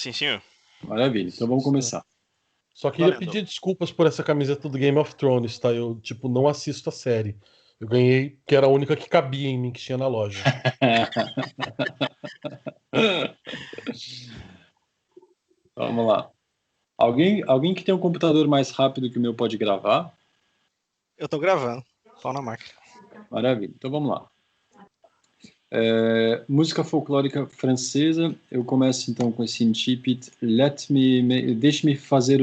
Sim, senhor. Maravilha, então vamos começar. Só queria Valendo. pedir desculpas por essa camiseta do Game of Thrones, tá? Eu, não assisto a série. Eu ganhei, que era a única que cabia em mim, que tinha na loja. Vamos lá. Alguém que tem um computador mais rápido que o meu pode gravar? Eu tô gravando. Pau na máquina. Maravilha, então vamos lá. Música folclórica francesa. Eu começo então com esse incipit. Deixe-me fazer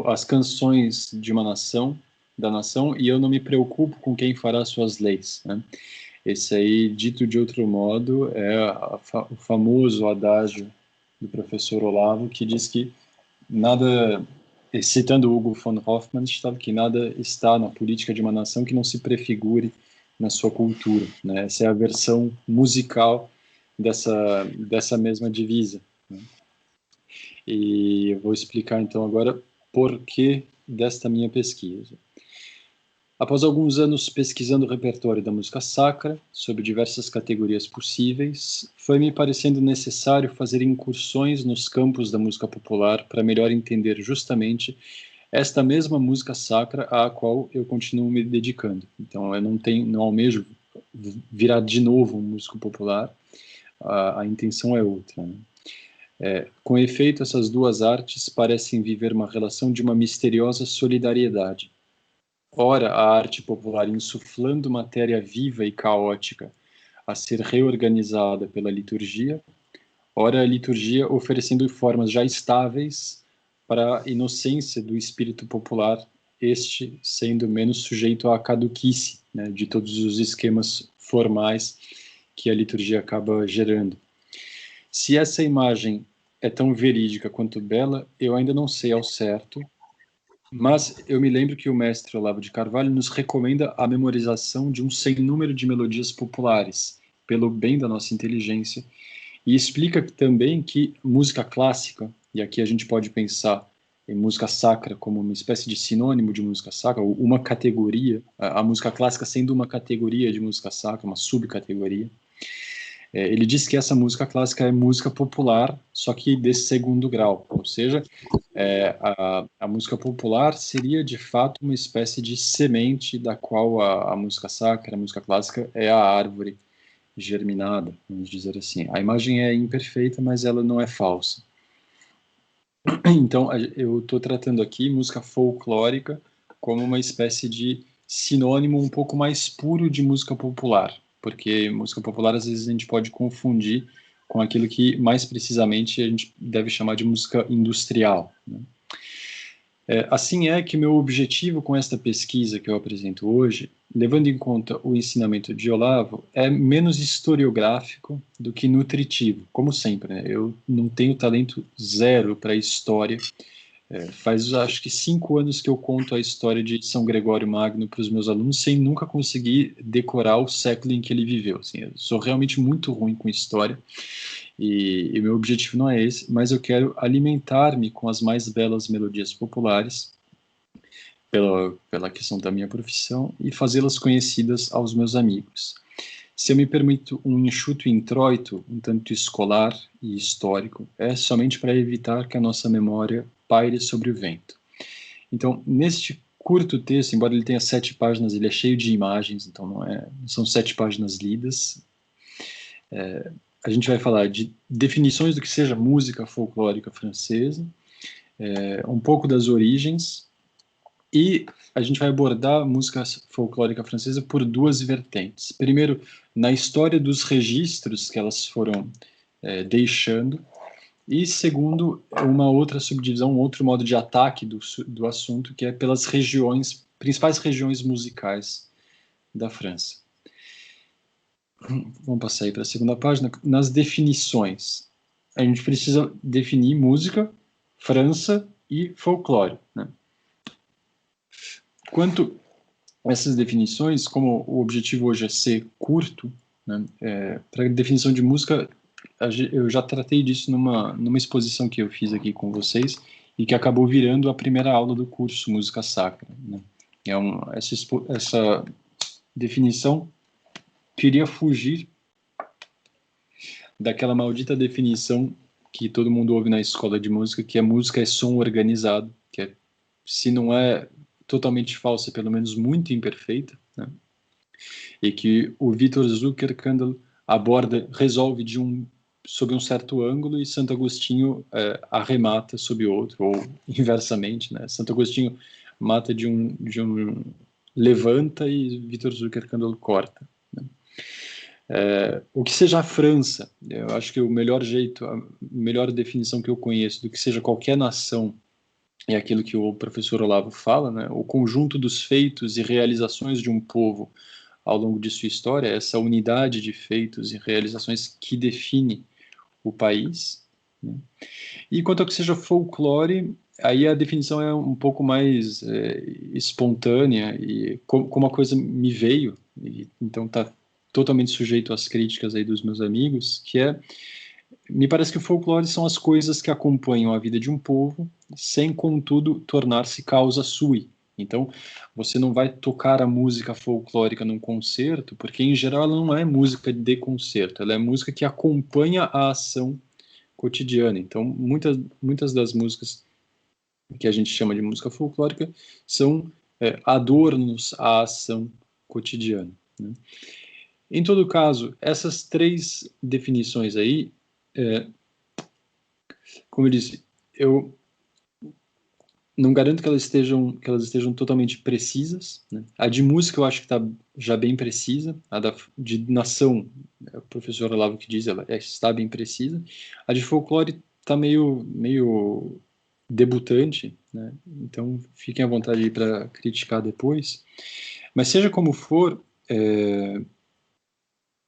as canções de uma nação, da nação, e eu não me preocupo com quem fará suas leis, né? Esse aí, dito de outro modo, é o famoso adágio do professor Olavo, que diz que nada, citando Hugo von Hofmannsthal, que nada está na política de uma nação que não se prefigure na sua cultura, né? Essa é a versão musical dessa mesma divisa, né? E eu vou explicar então agora por que desta minha pesquisa. Após alguns anos pesquisando o repertório da música sacra, sob diversas categorias possíveis, foi me parecendo necessário fazer incursões nos campos da música popular para melhor entender justamente esta mesma música sacra à qual eu continuo me dedicando. Então, eu não almejo virar de novo um músico popular, a intenção é outra, né? Com efeito, essas duas artes parecem viver uma relação de uma misteriosa solidariedade. Ora, a arte popular insuflando matéria viva e caótica a ser reorganizada pela liturgia, ora a liturgia oferecendo formas já estáveis para a inocência do espírito popular, este sendo menos sujeito à caduquice, né, de todos os esquemas formais que a liturgia acaba gerando. Se essa imagem é tão verídica quanto bela, eu ainda não sei ao certo, mas eu me lembro que o mestre Olavo de Carvalho nos recomenda a memorização de um sem número de melodias populares, pelo bem da nossa inteligência, e explica também que música clássica, e aqui a gente pode pensar em música sacra como uma espécie de sinônimo de música sacra, ou uma categoria, a música clássica sendo uma categoria de música sacra, uma subcategoria. Ele diz que essa música clássica é música popular, só que desse segundo grau, ou seja, a música popular seria de fato uma espécie de semente da qual a música sacra, a música clássica é a árvore germinada, vamos dizer assim. A imagem é imperfeita, mas ela não é falsa. Então, eu estou tratando aqui música folclórica como uma espécie de sinônimo um pouco mais puro de música popular, porque música popular às vezes a gente pode confundir com aquilo que mais precisamente a gente deve chamar de música industrial, né? Assim é que meu objetivo com esta pesquisa que eu apresento hoje, levando em conta o ensinamento de Olavo, é menos historiográfico do que nutritivo, como sempre, né? Eu não tenho talento zero para história. Faz acho que 5 anos que eu conto a história de São Gregório Magno para os meus alunos sem nunca conseguir decorar o século em que ele viveu. Assim, eu sou realmente muito ruim com história. E meu objetivo não é esse, mas eu quero alimentar-me com as mais belas melodias populares, pela questão da minha profissão, e fazê-las conhecidas aos meus amigos. Se eu me permito um enxuto introito, um tanto escolar e histórico, é somente para evitar que a nossa memória paire sobre o vento. Então, neste curto texto, embora ele tenha 7 páginas, ele é cheio de imagens, então não são 7 páginas lidas. A gente vai falar de definições do que seja música folclórica francesa, um pouco das origens, e a gente vai abordar a música folclórica francesa por 2 vertentes. Primeiro, na história dos registros que elas foram deixando, e segundo, uma outra subdivisão, um outro modo de ataque do assunto, que é pelas principais regiões musicais da França. Vamos passar aí para a segunda página. Nas definições, a gente precisa definir música, França e folclore, né? Quanto a essas definições, como o objetivo hoje é ser curto, né, para a definição de música, eu já tratei disso numa exposição que eu fiz aqui com vocês e que acabou virando a primeira aula do curso Música Sacra, né? Essa definição queria fugir daquela maldita definição que todo mundo ouve na escola de música, que a música é som organizado, que é, se não é totalmente falsa, pelo menos muito imperfeita, né? E que o Victor Zuckerkandl resolve sob um certo ângulo e Santo Agostinho arremata sob outro, ou inversamente, né? Santo Agostinho mata de um levanta e Victor Zuckerkandl corta, né? O que seja a França, eu acho que o melhor jeito, a melhor definição que eu conheço do que seja qualquer nação é aquilo que o professor Olavo fala, né? O conjunto dos feitos e realizações de um povo ao longo de sua história, essa unidade de feitos e realizações que define o país, né? E quanto ao que seja folclore, aí a definição é um pouco mais espontânea e como a coisa me veio, e então está totalmente sujeito às críticas aí dos meus amigos, me parece que o folclore são as coisas que acompanham a vida de um povo, sem, contudo, tornar-se causa sui. Então, você não vai tocar a música folclórica num concerto, porque, em geral, ela não é música de concerto, ela é música que acompanha a ação cotidiana. Então, muitas das músicas que a gente chama de música folclórica são adornos à ação cotidiana, né? Em todo caso, essas três definições aí, como eu disse, eu não garanto que elas estejam totalmente precisas, né? A de música eu acho que está já bem precisa, de nação, o professor Olavo que diz, ela está bem precisa. A de folclore está meio debutante, né? Então fiquem à vontade para criticar depois. Mas seja como for,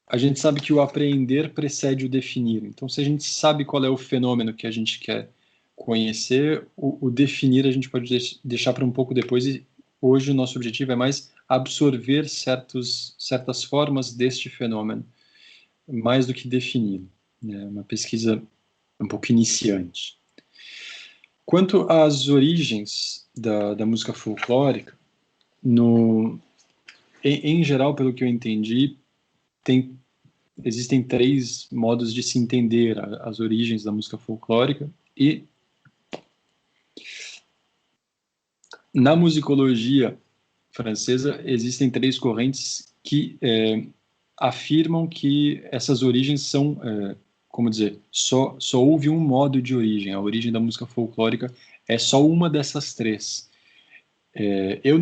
a gente sabe que o aprender precede o definir. Então, se a gente sabe qual é o fenômeno que a gente quer conhecer, o definir a gente pode deixar para um pouco depois. E hoje o nosso objetivo é mais absorver certas formas deste fenômeno, mais do que definir, né? Uma pesquisa um pouco iniciante. Quanto às origens da música folclórica, em geral, pelo que eu entendi, existem três modos de se entender as origens da música folclórica, e na musicologia francesa existem três correntes que afirmam que essas origens são, como dizer, só houve um modo de origem. A origem da música folclórica é só uma dessas três. Eu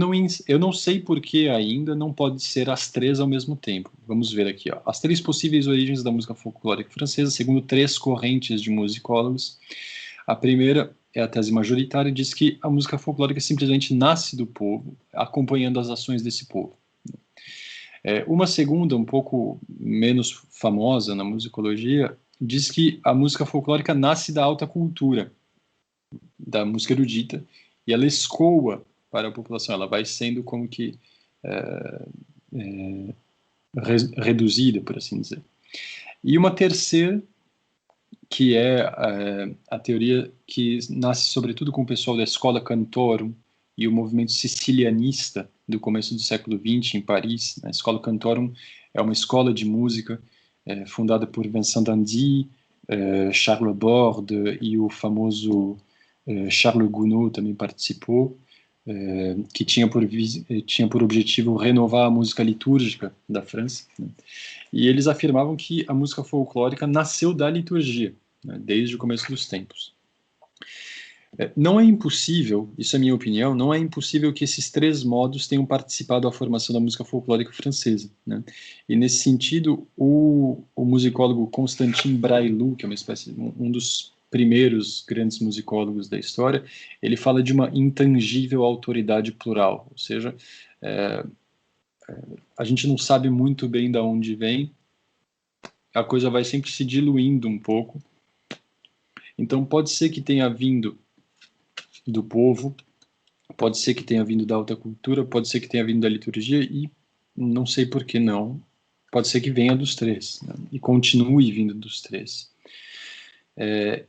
não sei por que ainda não pode ser as três ao mesmo tempo. Vamos ver aqui, ó. As três possíveis origens da música folclórica francesa, segundo três correntes de musicólogos. A primeira é a tese majoritária, diz que a música folclórica simplesmente nasce do povo, acompanhando as ações desse povo. Uma segunda, um pouco menos famosa na musicologia, diz que a música folclórica nasce da alta cultura, da música erudita, e ela escoa para a população, ela vai sendo como que reduzida, por assim dizer. E uma terceira, que é a teoria que nasce sobretudo com o pessoal da Escola Cantorum e o movimento sicilianista do começo do século XX em Paris. A Escola Cantorum é uma escola de música fundada por Vincent d'Indy, Charles Borde e o famoso Charles Gounod também participou, que tinha por objetivo renovar a música litúrgica da França, né? E eles afirmavam que a música folclórica nasceu da liturgia, né, desde o começo dos tempos. Não é impossível, isso é minha opinião, não é impossível que esses três modos tenham participado da formação da música folclórica francesa, né? E nesse sentido, o musicólogo Constantin Braillaud, que é um dos primeiros grandes musicólogos da história, ele fala de uma intangível autoridade plural, ou seja, a gente não sabe muito bem de onde vem, a coisa vai sempre se diluindo um pouco. Então pode ser que tenha vindo do povo, pode ser que tenha vindo da alta cultura, pode ser que tenha vindo da liturgia, e não sei por que não, pode ser que venha dos três, né? E continue vindo dos três.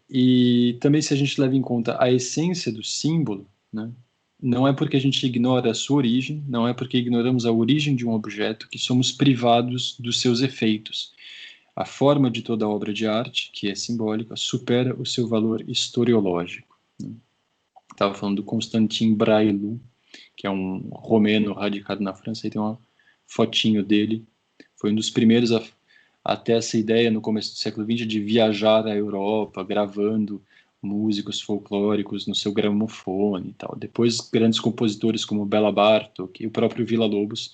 E também, se a gente leva em conta a essência do símbolo, né, não é porque a gente ignora a sua origem, não é porque ignoramos a origem de um objeto que somos privados dos seus efeitos. A forma de toda obra de arte, que é simbólica, supera o seu valor historiológico. Estava falando do Constantin Brailu, que é um romeno radicado na França, e tem uma fotinho dele. Foi um dos primeiros a ter essa ideia no começo do século XX de viajar à Europa, gravando músicos folclóricos no seu gramofone e tal. Depois, grandes compositores como Bela Bartók e o próprio Villa-Lobos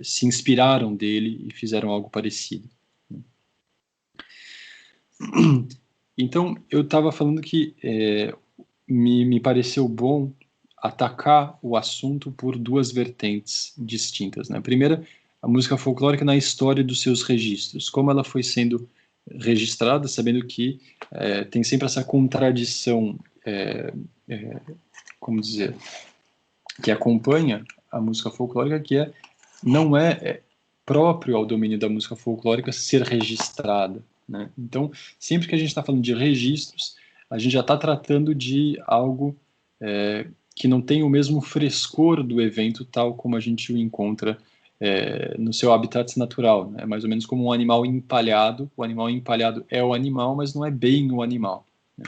se inspiraram dele e fizeram algo parecido. Então, eu estava falando que me pareceu bom atacar o assunto por duas vertentes distintas, né? A primeira, a música folclórica na história dos seus registros, como ela foi sendo registrada, sabendo que tem sempre essa contradição, como dizer, que acompanha a música folclórica, que não é próprio ao domínio da música folclórica ser registrada, né? Então, sempre que a gente está falando de registros, a gente já está tratando de algo que não tem o mesmo frescor do evento, tal como a gente o encontra no seu habitat natural, né? É mais ou menos como um animal empalhado. O animal empalhado é o animal, mas não é bem o animal, né?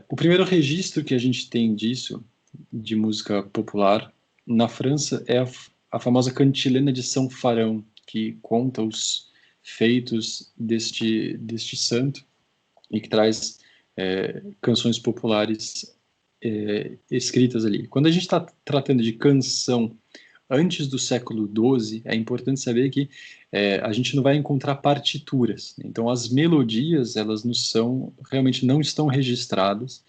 O primeiro registro que a gente tem disso, de música popular, na França, é a famosa cantilena de São Farão, que conta os feitos deste santo e que traz canções populares escritas ali. Quando a gente está tratando de canção antes do século XII, é importante saber que a gente não vai encontrar partituras. Então, as melodias, elas realmente não estão registradas.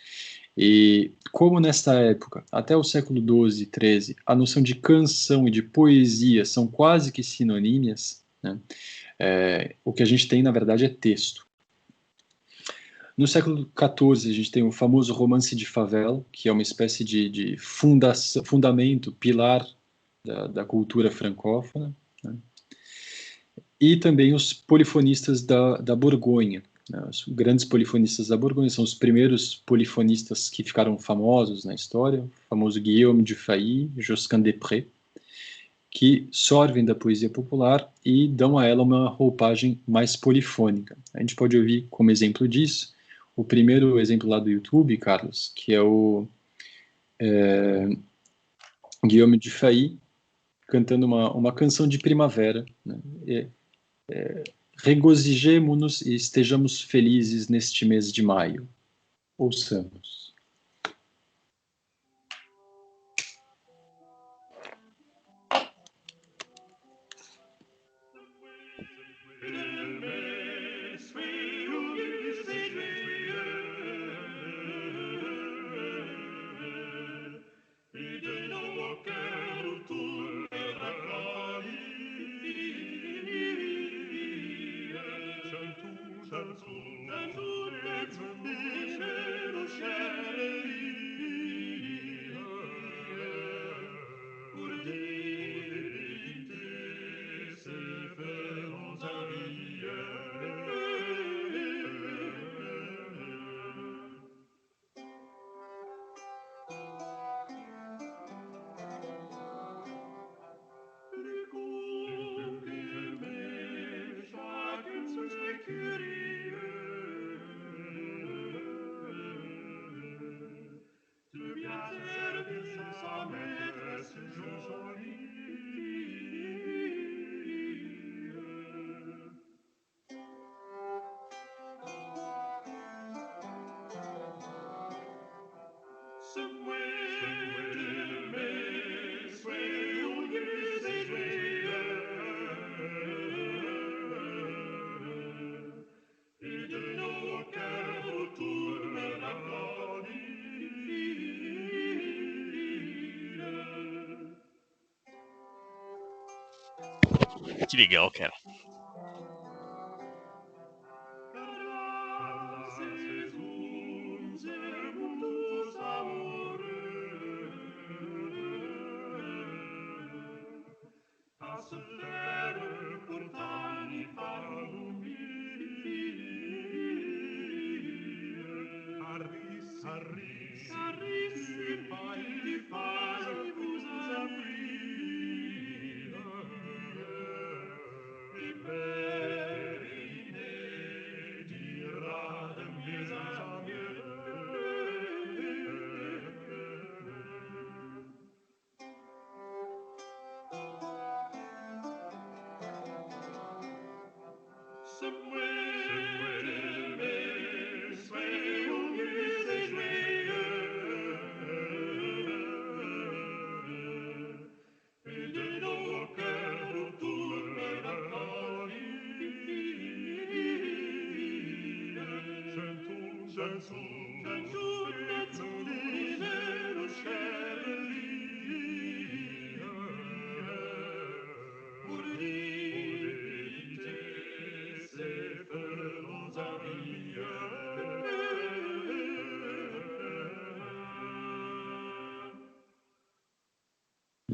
E como nesta época, até o século XII, XIII, a noção de canção e de poesia são quase que sinonímias, né? O que a gente tem, na verdade, é texto. No século XIV, a gente tem o famoso romance de favela, que é uma espécie de fundamento, pilar da cultura francófona, né? E também os polifonistas da Borgonha, né? Os grandes polifonistas da Borgonha são os primeiros polifonistas que ficaram famosos na história, o famoso Guillaume Dufay, Josquin des Prez, que sorvem da poesia popular e dão a ela uma roupagem mais polifônica. A gente pode ouvir como exemplo disso o primeiro exemplo lá do YouTube, Carlos, que é o Guillaume Dufay cantando uma canção de primavera, né? Regozijemo-nos e estejamos felizes neste mês de maio. Ouçamos. Que legal, cara.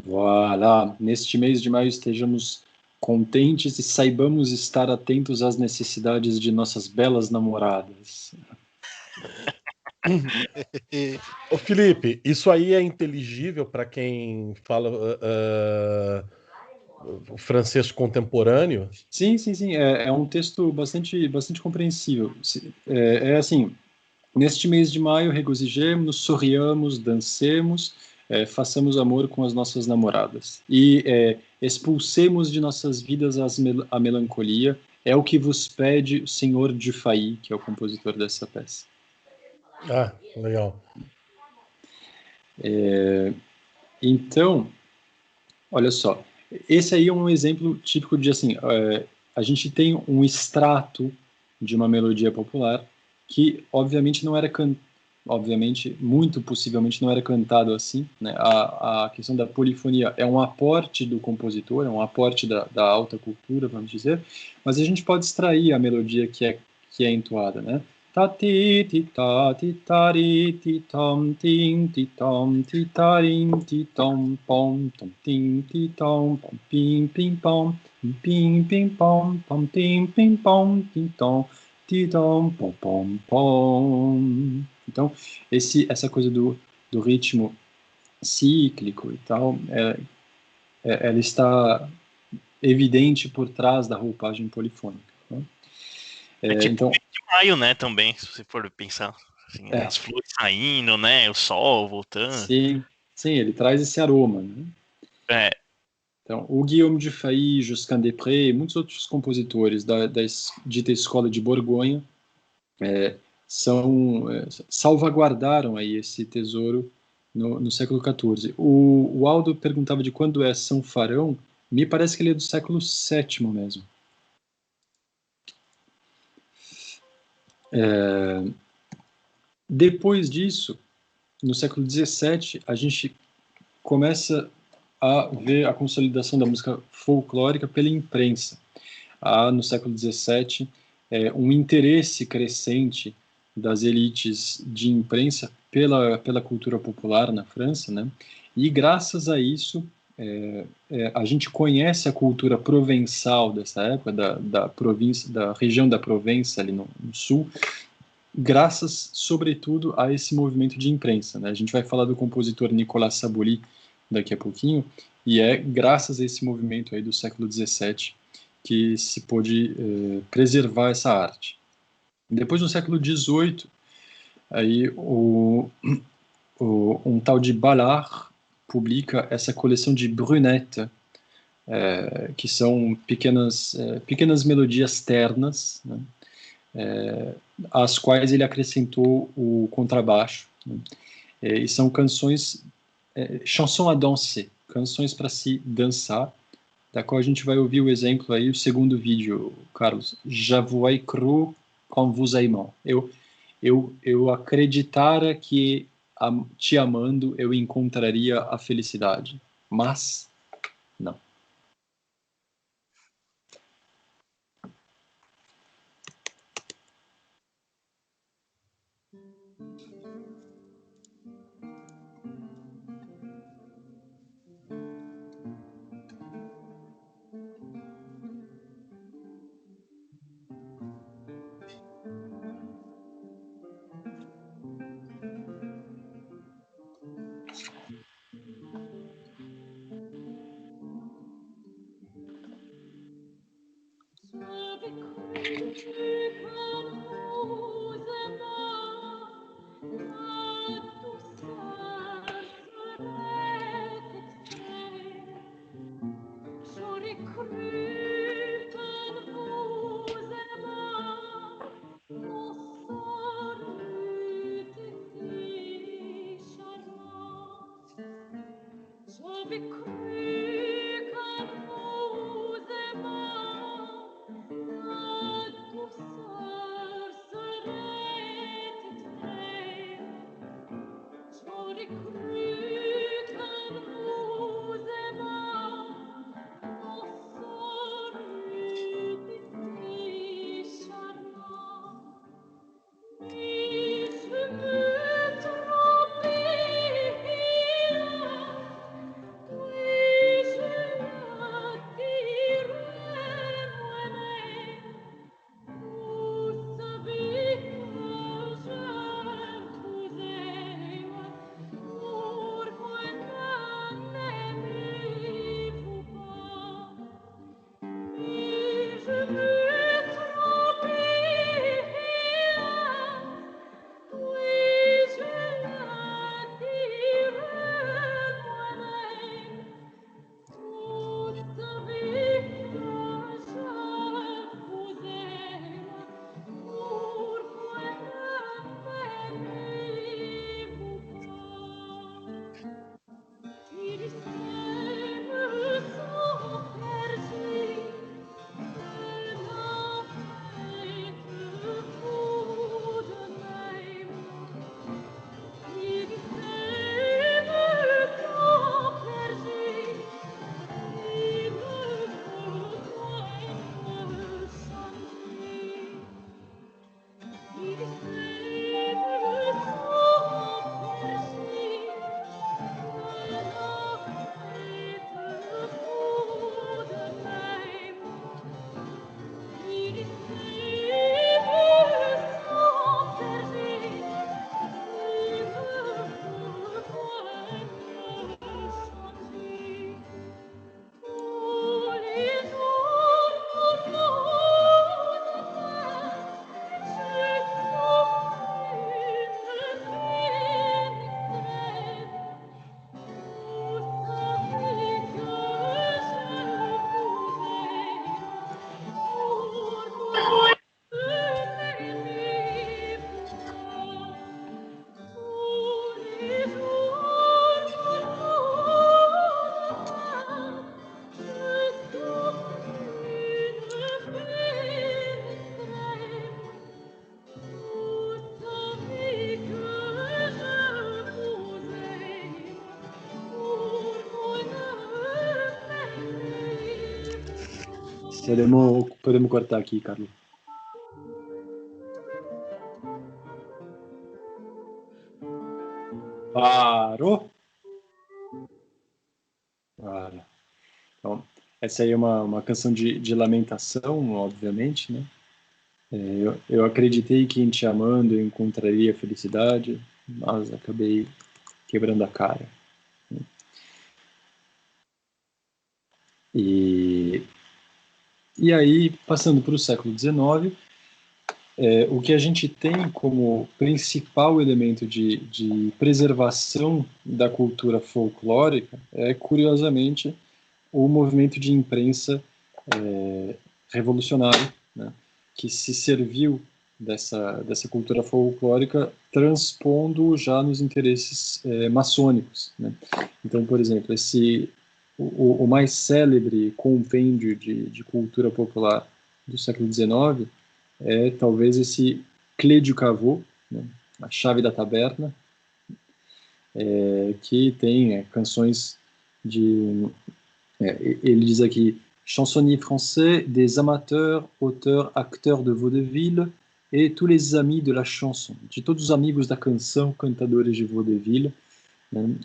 Voilà. Neste mês de maio estejamos contentes e saibamos estar atentos às necessidades de nossas belas namoradas. Ô, Felipe, isso aí é inteligível para quem fala o francês contemporâneo? Sim, sim, sim. É um texto bastante compreensível. É assim, neste mês de maio, regozijemos, sorriamos, dancemos, façamos amor com as nossas namoradas. E expulsemos de nossas vidas a melancolia. É o que vos pede o senhor Dufay, que é o compositor dessa peça. Ah, legal. Então, olha só, esse aí é um exemplo típico de assim, a gente tem um extrato de uma melodia popular que obviamente não era obviamente, muito possivelmente não era cantado assim, né? A questão da polifonia é um aporte do compositor, é um aporte da alta cultura, vamos dizer, mas a gente pode extrair a melodia que é entoada, né? Ta ti ti ta ti tari ti tom tim ti tom ti tarim ti tom pom tom tim ti tom pom pim pim pom pim pim pom pom tim pim pom tim tom ti tom pom pom pom. Então essa coisa do ritmo cíclico e tal, ela está evidente por trás da roupagem polifônica, né? É tipo Então, de maio, né, também, se você for pensar. Assim, as flores saindo, né, o sol voltando. sim, sim, ele traz esse aroma, né? É, Então, o Guillaume Dufay, Josquin des Prez e muitos outros compositores da dita escola de Borgonha salvaguardaram aí esse tesouro no século XIV. O Aldo perguntava de quando é São Farão, me parece que ele é do século VII mesmo. Depois disso, no século XVII, a gente começa a ver a consolidação da música folclórica pela imprensa. Há, no século XVII, um interesse crescente das elites de imprensa pela cultura popular na França, né? E graças a isso, a gente conhece a cultura provençal dessa época, da província, da região da Provença, ali no sul, graças, sobretudo, a esse movimento de imprensa, né? A gente vai falar do compositor Nicolas Saboli daqui a pouquinho, e é graças a esse movimento aí do século XVII que se pôde preservar essa arte. Depois, no século XVIII, aí um tal de Ballard publica essa coleção de Brunette, que são pequenas melodias ternas, né? Às quais ele acrescentou o contrabaixo, né? E são canções, chansons à danser, canções para se dançar, da qual a gente vai ouvir o exemplo aí, o segundo vídeo, Carlos. J'avoue cru quand vous aimant. Eu acreditara que te amando eu encontraria a felicidade, mas não. Podemos cortar aqui, Carlos. Parou? Para. Então, essa aí é uma canção de lamentação, obviamente, né? Eu acreditei que em te amando eu encontraria felicidade, mas acabei quebrando a cara. E aí, passando para o século XIX, o que a gente tem como principal elemento de preservação da cultura folclórica é, curiosamente, o movimento de imprensa revolucionário, né, que se serviu dessa cultura folclórica, transpondo já nos interesses maçônicos, né? Então, por exemplo, o mais célebre compêndio de cultura popular do século XIX é talvez esse Clé du Caveau, né, a chave da taberna, que tem canções de... ele diz aqui: chansonnier français, des amateurs, auteurs, acteurs de vaudeville et tous les amis de la chanson. De todos os amigos da canção, cantadores de vaudeville. Né?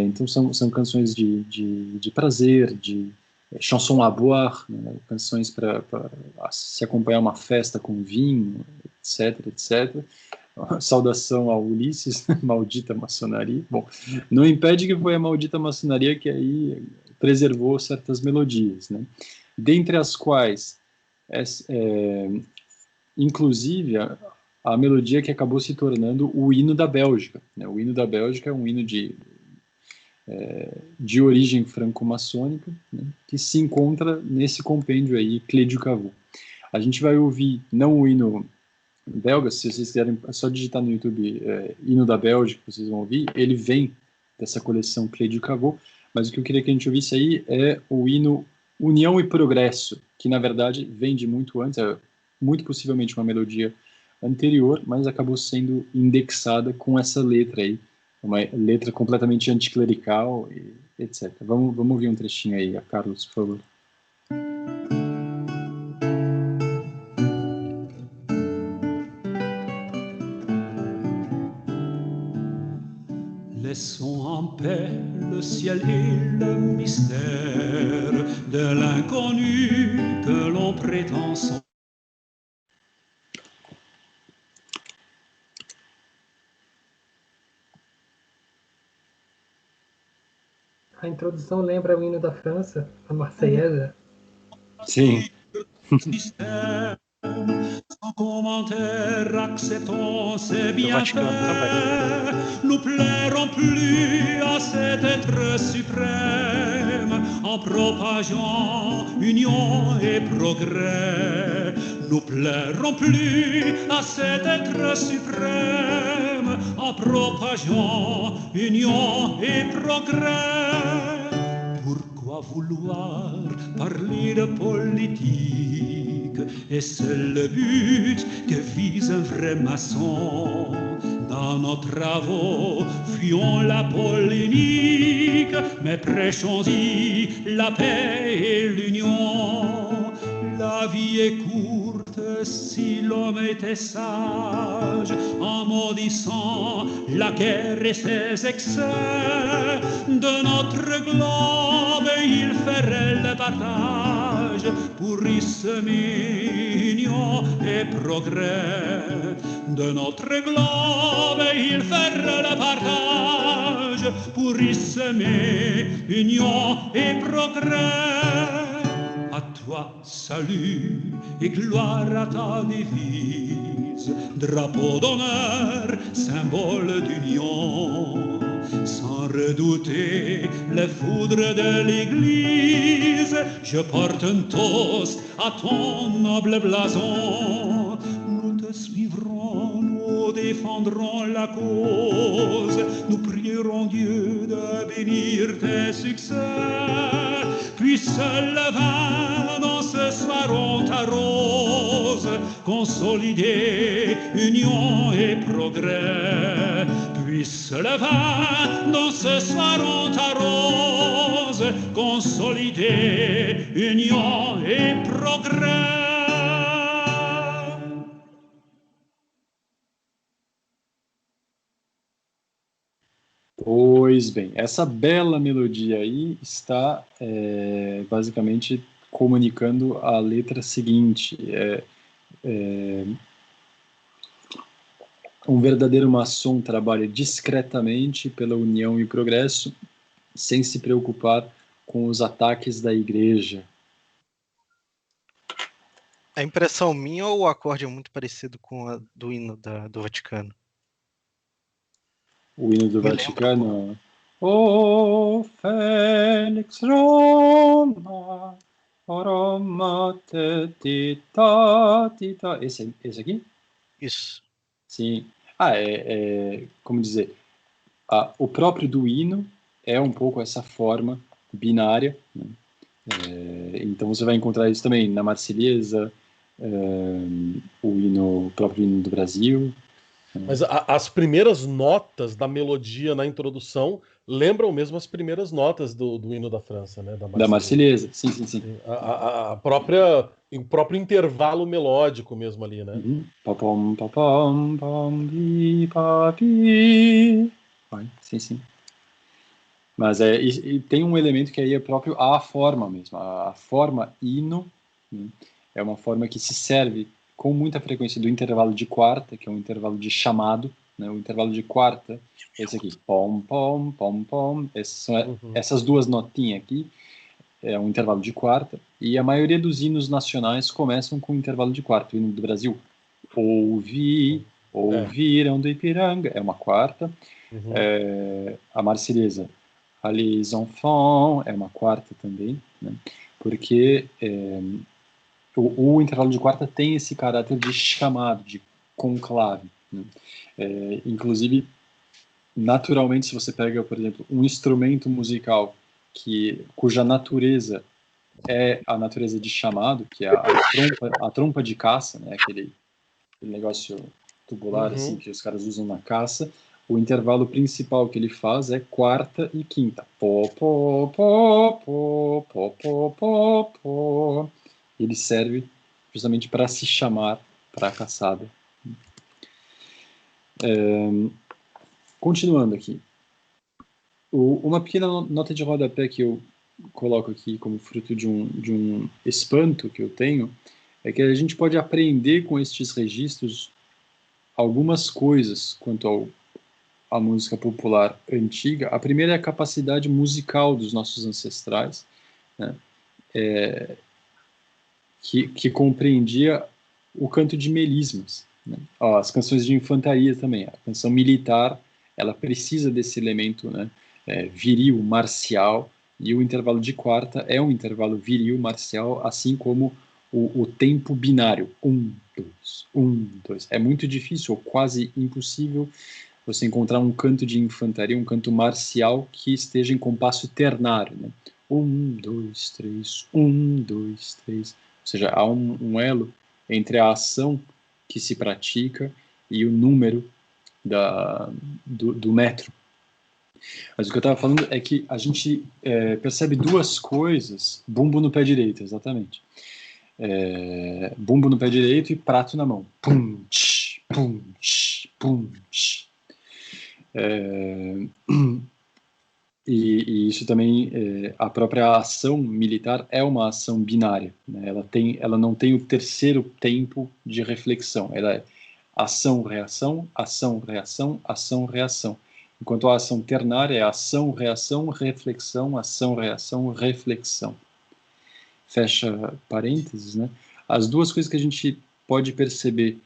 Então são canções de prazer, de chanson à boire, né? Canções para se acompanhar uma festa com vinho, etc, etc. Saudação ao Ulisses, maldita maçonaria. Bom, não impede que foi a maldita maçonaria que aí preservou certas melodias, né? Dentre as quais, inclusive, a melodia que acabou se tornando o hino da Bélgica, né? O hino da Bélgica é um hino de origem franco-maçônica, né, que se encontra nesse compêndio aí, Clé du Caveau. A gente vai ouvir, não o hino belga, se vocês quiserem, é só digitar no YouTube hino da Bélgica, vocês vão ouvir, ele vem dessa coleção Clé du Caveau, mas o que eu queria que a gente ouvisse aí é o hino União e Progresso, que na verdade vem de muito antes, é muito possivelmente uma melodia anterior, mas acabou sendo indexada com essa letra aí, uma letra completamente anticlerical, etc. Vamos ouvir um trechinho aí, Carlos, por favor. Laissons en paix le ciel et le mystère de l'inconnu que l'on prétend son. A introdução lembra o hino da França, a Marseillaise. Sim. Sans commentaire, acceptons ces bienfaits. Nous plairons plus à cet être suprême en propageant union et progrès. Nous plairons plus à cet être suprême en propageant union et progrès. Pourquoi vouloir parler de politique? Est-ce le but que vise un vrai maçon? Dans nos travaux, fuyons la polémique, mais prêchons-y la paix et l'union. La vie est courte si l'homme était sage, en maudissant la guerre et ses excès. De notre globe il ferait le partage pour y semer union et progrès. De notre globe il ferait le partage pour y semer union et progrès. À toi salut et gloire à ta devise, drapeau d'honneur, symbole d'union. Sans redouter les foudres de l'Église, je porte un toast à ton noble blason. Nous te suivrons, nous défendrons la cause, nous prierons Dieu de bénir tes succès. Puisse le vin dans ce soir on t'arrose, consolider union et progrès. puisse le vin dans ce soir en ta rose consolider union et progrès. Pois bem, essa bela melodia aí está basicamente comunicando a letra seguinte. Um verdadeiro maçom trabalha discretamente pela união e progresso, sem se preocupar com os ataques da igreja. A impressão minha ou o acorde é muito parecido com a do hino do Vaticano? O hino do Me Vaticano. O Felix Roma, Roma tita. Esse aqui? Isso. Sim. Como dizer, o próprio do hino é um pouco essa forma binária, né? Então você vai encontrar isso também na Marselhesa, o próprio hino do Brasil. Mas as primeiras notas da melodia na introdução lembram mesmo as primeiras notas do hino da França, né? Da Marselhesa, sim. O próprio intervalo melódico mesmo ali, né? Papam, papam, pam, bi, papi. Sim. Mas e tem um elemento que aí é próprio a forma mesmo. A forma hino, né? É uma forma que se serve com muita frequência do intervalo de quarta, que é um intervalo de chamado, né? O intervalo de quarta é esse aqui, pom, pom, pom, pom. Essas duas notinhas aqui é um intervalo de quarta, e a maioria dos hinos nacionais começam com intervalo de quarta. O hino do Brasil, ouviram do Ipiranga, é uma quarta. A Marselhesa, Les Enfants, é uma quarta também, né? Porque o intervalo de quarta tem esse caráter de chamado, de conclave, né? Inclusive, naturalmente, se você pega, por exemplo, um instrumento musical cuja natureza é a natureza de chamado, que é a trompa de caça, né? Aquele negócio tubular assim, que os caras usam na caça, o intervalo principal que ele faz é quarta e quinta. Pó, pó, pó, pó, pó, pó, pó, pó. Ele serve justamente para se chamar para a caçada. Continuando aqui. Uma pequena nota de rodapé que eu coloco aqui como fruto de um espanto que eu tenho é que a gente pode aprender com estes registros algumas coisas quanto à música popular antiga. A primeira é a capacidade musical dos nossos ancestrais, né? Que compreendia o canto de melismas, né? As canções de infantaria também. A canção militar, ela precisa desse elemento, né? Viril, marcial, e o intervalo de quarta é um intervalo viril, marcial, assim como o tempo binário, 1, 2, 1, 2. É muito difícil, ou quase impossível, você encontrar um canto de infantaria, um canto marcial que esteja em compasso ternário, né? 1, 2, 3, 1, 2, 3. Ou seja, há um elo entre a ação que se pratica e o número do metro. Mas o que eu estava falando é que a gente percebe duas coisas. Bumbo no pé direito, exatamente. Bumbo no pé direito e prato na mão. Pum, tch, pum, tch, pum, tch. E isso também, a própria ação militar é uma ação binária, né? Ela não tem o terceiro tempo de reflexão. Ela é ação, reação, ação, reação, ação, reação. Enquanto a ação ternária é ação, reação, reflexão, ação, reação, reflexão. Fecha parênteses, né? As duas coisas que a gente pode perceber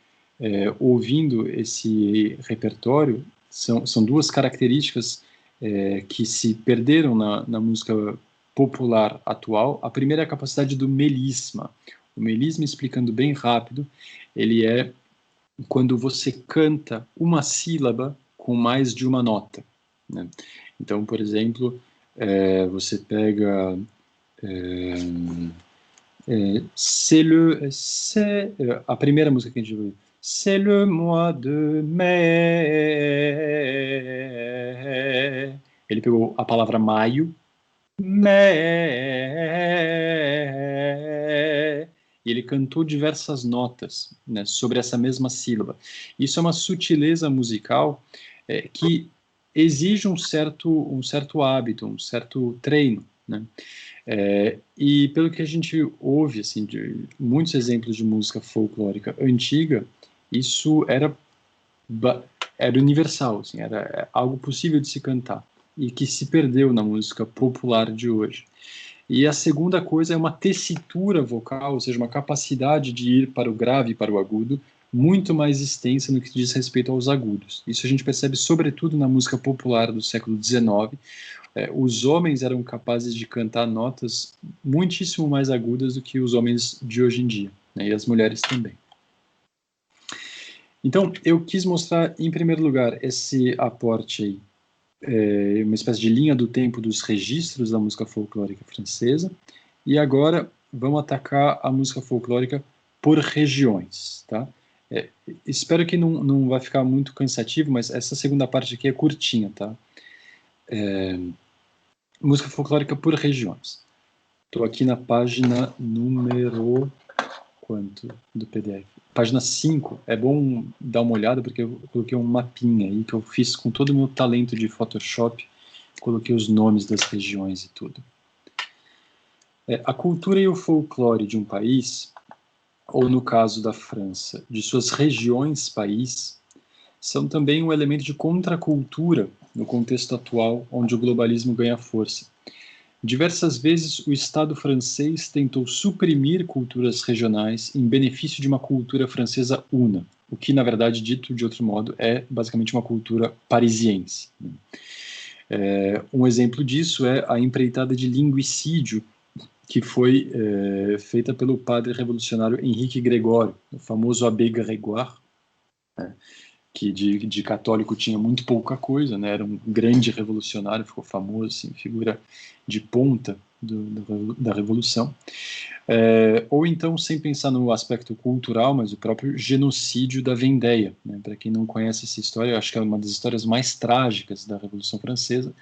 ouvindo esse repertório são duas características que se perderam na música popular atual. A primeira é a capacidade do melisma. O melisma, explicando bem rápido, ele é quando você canta uma sílaba com mais de uma nota, né? Então, por exemplo, você pega a primeira música que a gente viu, c'est le mois de mai. Ele pegou a palavra maio, mai, e ele cantou diversas notas, né, sobre essa mesma sílaba. Isso é uma sutileza musical que exige um certo hábito, um certo treino, né? E pelo que a gente ouve assim, de muitos exemplos de música folclórica antiga, isso era universal, assim, era algo possível de se cantar e que se perdeu na música popular de hoje. E a segunda coisa é uma tessitura vocal, ou seja, uma capacidade de ir para o grave e para o agudo, muito mais extensa no que diz respeito aos agudos. Isso a gente percebe sobretudo na música popular do século XIX. Os homens eram capazes de cantar notas muitíssimo mais agudas do que os homens de hoje em dia, né, e as mulheres também. Então, eu quis mostrar, em primeiro lugar, esse aporte aí, uma espécie de linha do tempo dos registros da música folclórica francesa, e agora vamos atacar a música folclórica por regiões, tá? Espero que não vai ficar muito cansativo, mas essa segunda parte aqui é curtinha, tá? Música folclórica por regiões. Estou aqui na página número... quanto do PDF? Página 5. É bom dar uma olhada, porque eu coloquei um mapinha aí que eu fiz com todo o meu talento de Photoshop. Coloquei os nomes das regiões e tudo. A cultura e o folclore de um país, ou no caso da França, de suas regiões-país, são também um elemento de contracultura no contexto atual, onde o globalismo ganha força. Diversas vezes o Estado francês tentou suprimir culturas regionais em benefício de uma cultura francesa una, o que, na verdade, dito de outro modo, é basicamente uma cultura parisiense. Um exemplo disso é a empreitada de linguicídio que foi feita pelo padre revolucionário Henrique Grégoire, o famoso Abbé Grégoire, que de católico tinha muito pouca coisa, né? Era um grande revolucionário, ficou famoso, assim, figura de ponta da Revolução. Ou então, sem pensar no aspecto cultural, mas o próprio genocídio da Vendéia, né? Para quem não conhece essa história, eu acho que é uma das histórias mais trágicas da Revolução Francesa.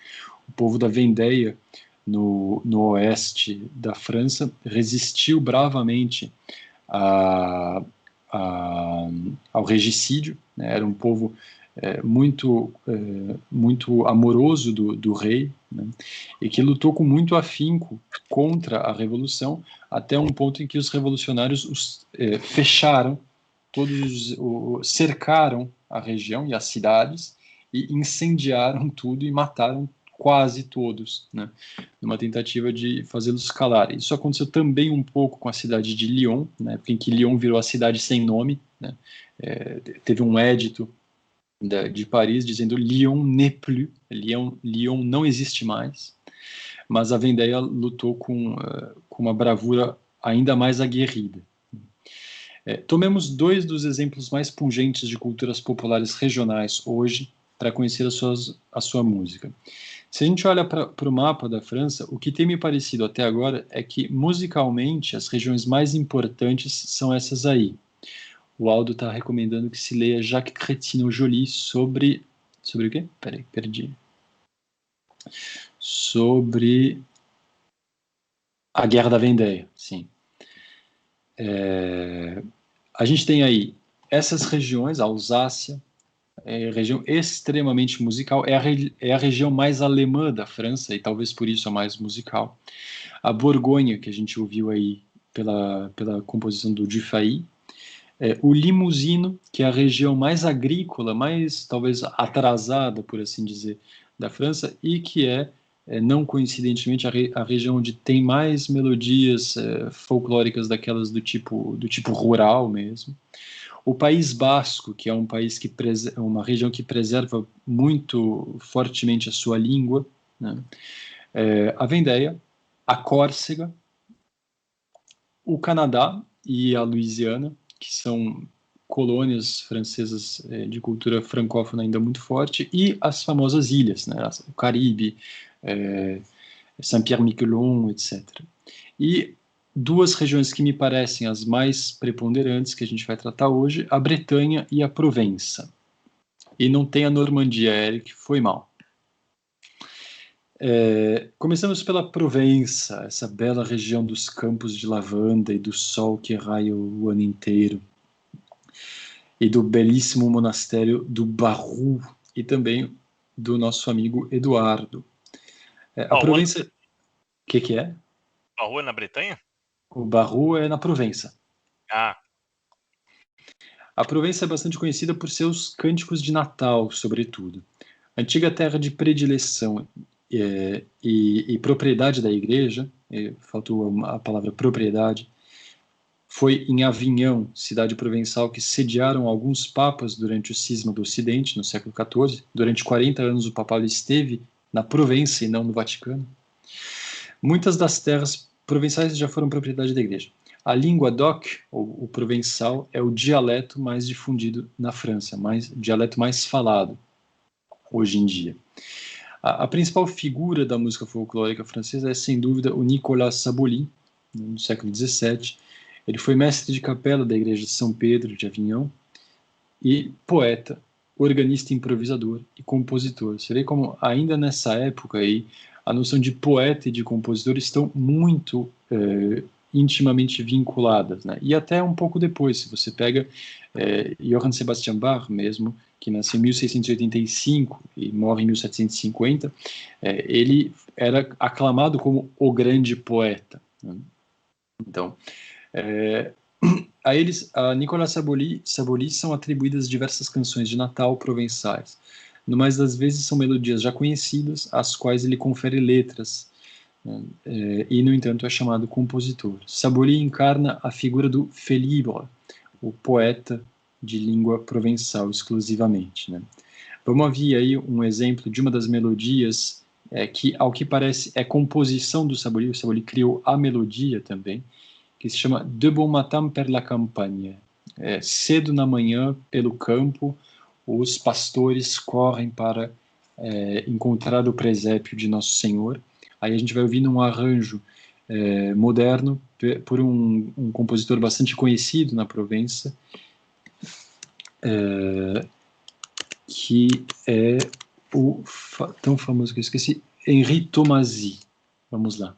O povo da Vendéia, no oeste da França, resistiu bravamente ao regicídio, né? Era um povo muito amoroso do rei, né? E que lutou com muito afinco contra a revolução, até um ponto em que os revolucionários fecharam, cercaram a região e as cidades e incendiaram tudo e mataram quase todos, né, numa tentativa de fazê-los calar. Isso aconteceu também um pouco com a cidade de Lyon, né, em que Lyon virou a cidade sem nome, né, teve um édito de Paris dizendo Lyon n'est plus, Lyon não existe mais, mas a Vendéia lutou com uma bravura ainda mais aguerrida. Tomemos dois dos exemplos mais pungentes de culturas populares regionais hoje para conhecer a sua música. Se a gente olha para o mapa da França, o que tem me parecido até agora é que, musicalmente, as regiões mais importantes são essas aí. O Aldo está recomendando que se leia Jacques Crétino-Joly sobre o quê? Peraí, perdi. Sobre a Guerra da Vendéia, sim. A gente tem aí essas regiões, a Alsácia, região extremamente musical, é a região mais alemã da França, e talvez por isso a mais musical. A Borgonha, que a gente ouviu aí pela composição do Dufay. O Limousin, que é a região mais agrícola, mais talvez atrasada, por assim dizer, da França, e que não coincidentemente, a região onde tem mais melodias folclóricas daquelas do tipo rural mesmo. O País Basco, que é um país uma região que preserva muito fortemente a sua língua, né? A Vendéia, a Córcega, o Canadá e a Louisiana, que são colônias francesas de cultura francófona ainda muito forte, e as famosas ilhas, né? O Caribe, Saint-Pierre-Miquelon, etc. E duas regiões que me parecem as mais preponderantes que a gente vai tratar hoje, a Bretanha e a Provença. E não tem a Normandia, Eric, foi mal. Começamos pela Provença, essa bela região dos campos de lavanda e do sol que raia o ano inteiro, e do belíssimo monastério do Barru, e também do nosso amigo Eduardo. A Provença... O que é? Barru é na Bretanha? O Barru é na Provença. Ah. A Provença é bastante conhecida por seus cânticos de Natal, sobretudo. Antiga terra de predileção e propriedade da igreja, faltou a palavra propriedade, foi em Avignon, cidade provençal, que sediaram alguns papas durante o cisma do Ocidente, no século XIV. Durante 40 anos o papado esteve na Provença e não no Vaticano. Muitas das terras provençais já foram propriedade da igreja. A língua d'oc, ou o provençal, é o dialeto mais difundido na França, dialeto mais falado hoje em dia. A principal figura da música folclórica francesa é, sem dúvida, o Nicolas Saboli, no século XVII. Ele foi mestre de capela da igreja de São Pedro de Avignon e poeta, organista improvisador e compositor. Você vê como, ainda nessa época aí, a noção de poeta e de compositor estão muito intimamente vinculadas, né? E até um pouco depois, se você pega Johann Sebastian Bach mesmo, que nasceu em 1685 e morre em 1750, ele era aclamado como o grande poeta, né? Então, a Nicolas Saboli são atribuídas diversas canções de Natal provençais. No mais das vezes são melodias já conhecidas, às quais ele confere letras, né? E, no entanto, é chamado compositor. Saboli encarna a figura do Félibre, o poeta de língua provençal exclusivamente, né? Vamos ouvir aí um exemplo de uma das melodias que, ao que parece, é composição do Saboli. O Saboli criou a melodia também, que se chama De bon matin per la campagne. Cedo na manhã, pelo campo, os pastores correm para encontrar o presépio de Nosso Senhor. Aí a gente vai ouvir num arranjo moderno, por um compositor bastante conhecido na Provença, que é o tão famoso que eu esqueci, Henri Tomasi. Vamos lá.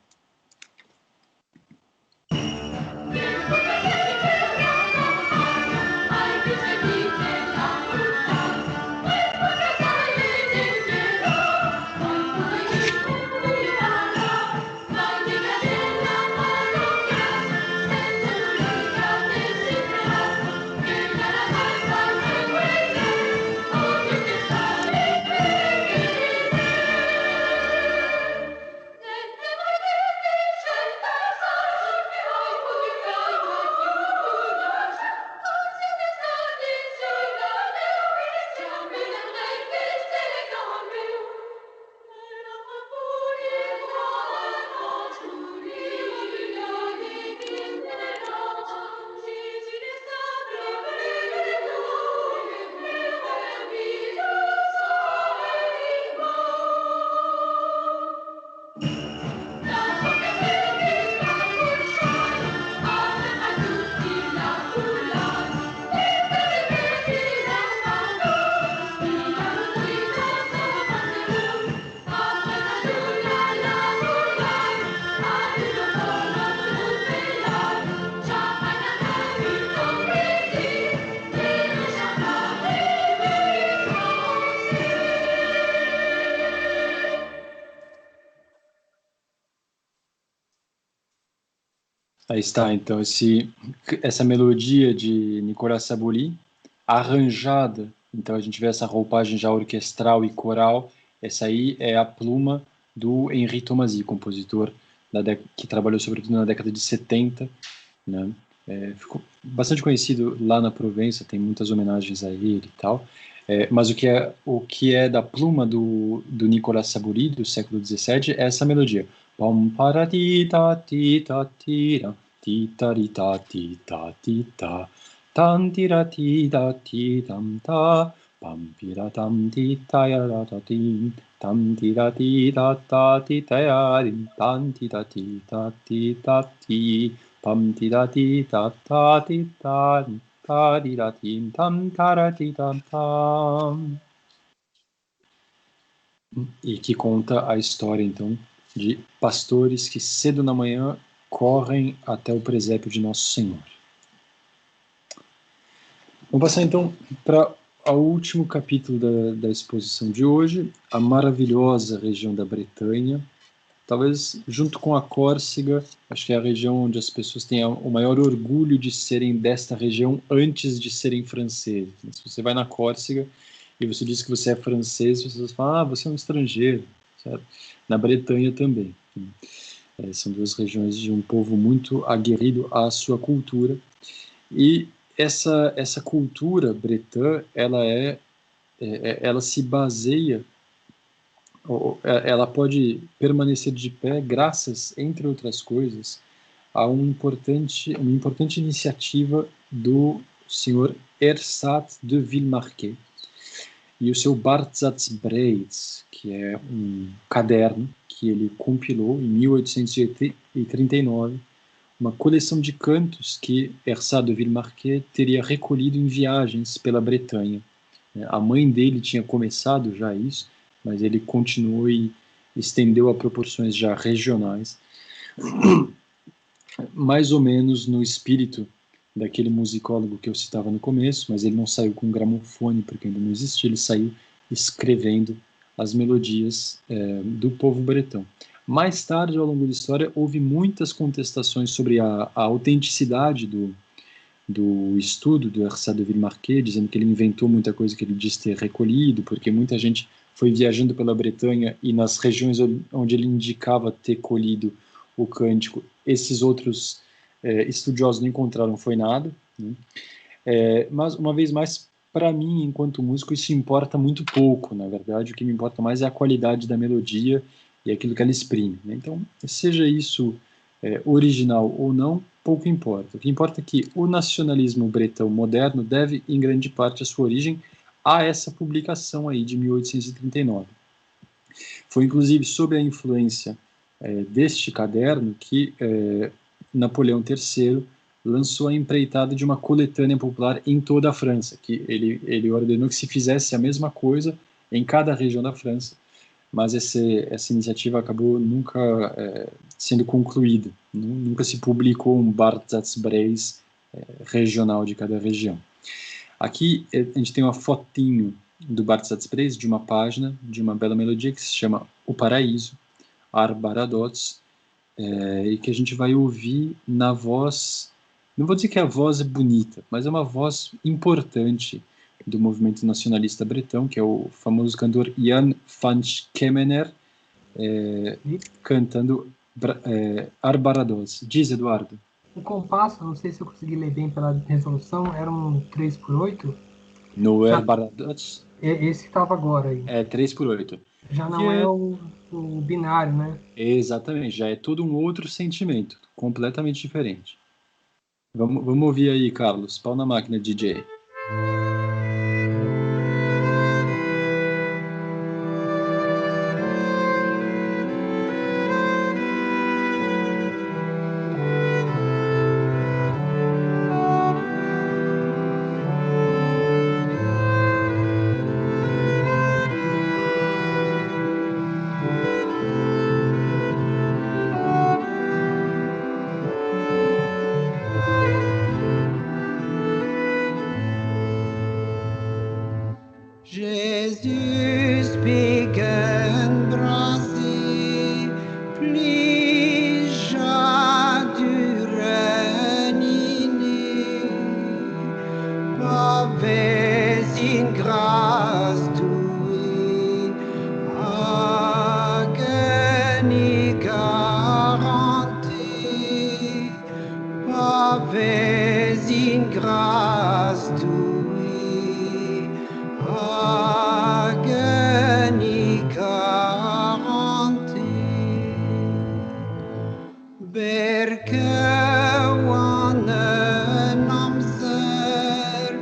Aí está, então, essa melodia de Nicolas Saboli, arranjada, então a gente vê essa roupagem já orquestral e coral, essa aí é a pluma do Henri Tomasi, compositor que trabalhou sobretudo na década de 70, né? Ficou bastante conhecido lá na Provença, tem muitas homenagens a ele e tal, mas o que é da pluma do Nicolas Saboli, do século XVII, é essa melodia. Pom para ti ta ti ta tira ti ta ri ta ti ta ti ta tan tira ti ta ti tam ta pam tira tam ti taya da ta tim tam tira ti da ta ti taya rim tam tira ti ta ti pam tira ti ta ti ta tira tim tam tara ti tam tam. E que conta a história, então, de pastores que cedo na manhã correm até o presépio de Nosso Senhor. Vamos passar, então, para o último capítulo da exposição de hoje, a maravilhosa região da Bretanha. Talvez, junto com a Córcega, acho que é a região onde as pessoas têm o maior orgulho de serem desta região antes de serem franceses. Se você vai na Córcega e você diz que você é francês, as pessoas falam, você é um estrangeiro, certo? Na Bretanha também. São duas regiões de um povo muito aguerrido à sua cultura. E essa cultura bretã, ela se baseia, ela pode permanecer de pé graças, entre outras coisas, a uma importante iniciativa do senhor Ersat de Villemarquet e o seu Bartsatzbreit, que é um caderno que ele compilou em 1839, uma coleção de cantos que Ersat de Villemarquet teria recolhido em viagens pela Bretanha. A mãe dele tinha começado já isso, mas ele continuou e estendeu a proporções já regionais, mais ou menos no espírito daquele musicólogo que eu citava no começo, mas ele não saiu com um gramofone, porque ainda não existia, ele saiu escrevendo as melodias do povo bretão. Mais tarde, ao longo da história, houve muitas contestações sobre a autenticidade do estudo do Ersat de Villemarquet, dizendo que ele inventou muita coisa que ele disse ter recolhido, porque muita gente foi viajando pela Bretanha e nas regiões onde ele indicava ter colhido o cântico, esses outros estudiosos não encontraram foi nada, né? Mas, uma vez mais, para mim, enquanto músico, isso importa muito pouco, na verdade. O que me importa mais é a qualidade da melodia e aquilo que ela exprime, né? Então, seja isso original ou não, pouco importa. O que importa é que o nacionalismo bretão moderno deve, em grande parte, a sua origem a essa publicação aí de 1839. Foi, inclusive, sob a influência deste caderno que Napoleão III lançou a empreitada de uma coletânea popular em toda a França, que ele ordenou que se fizesse a mesma coisa em cada região da França, mas essa iniciativa acabou nunca sendo concluída, nunca se publicou um Bartsatzbreit regional de cada região. Aqui a gente tem uma fotinho do Bartsatzbreit, de uma página, de uma bela melodia que se chama O Paraíso, Arbaradots, e que a gente vai ouvir na voz, não vou dizer que a voz é bonita, mas é uma voz importante do movimento nacionalista bretão, que é o famoso cantor Jan van Kemener, cantando Arbaradots. Diz, Eduardo. O compasso, não sei se eu consegui ler bem pela resolução, era um 3x8? No Arbaradots? Esse que estava agora aí. É 3x8. Já não é o binário, né? Exatamente, já é todo um outro sentimento, completamente diferente. Vamos ouvir aí, Carlos. Pau na máquina, DJ. Jésus began brasser, plija du reniner, pavés in grâce douée, agni garantie, pavés in grâce douée. Berkewanen amser,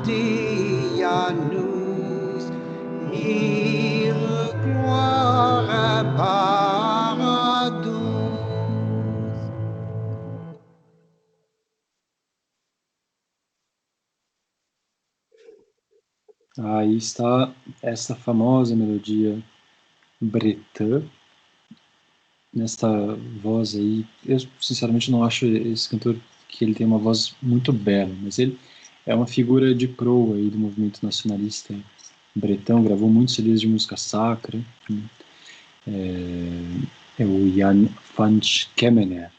dit à nous, il gloire paradis. Aí está essa famosa melodia bretã, nessa voz aí. Eu, sinceramente, não acho esse cantor que ele tem uma voz muito bela, mas ele é uma figura de proa aí do movimento nacionalista bretão, gravou muitos CDs de música sacra, né? É o Jan van Kemener.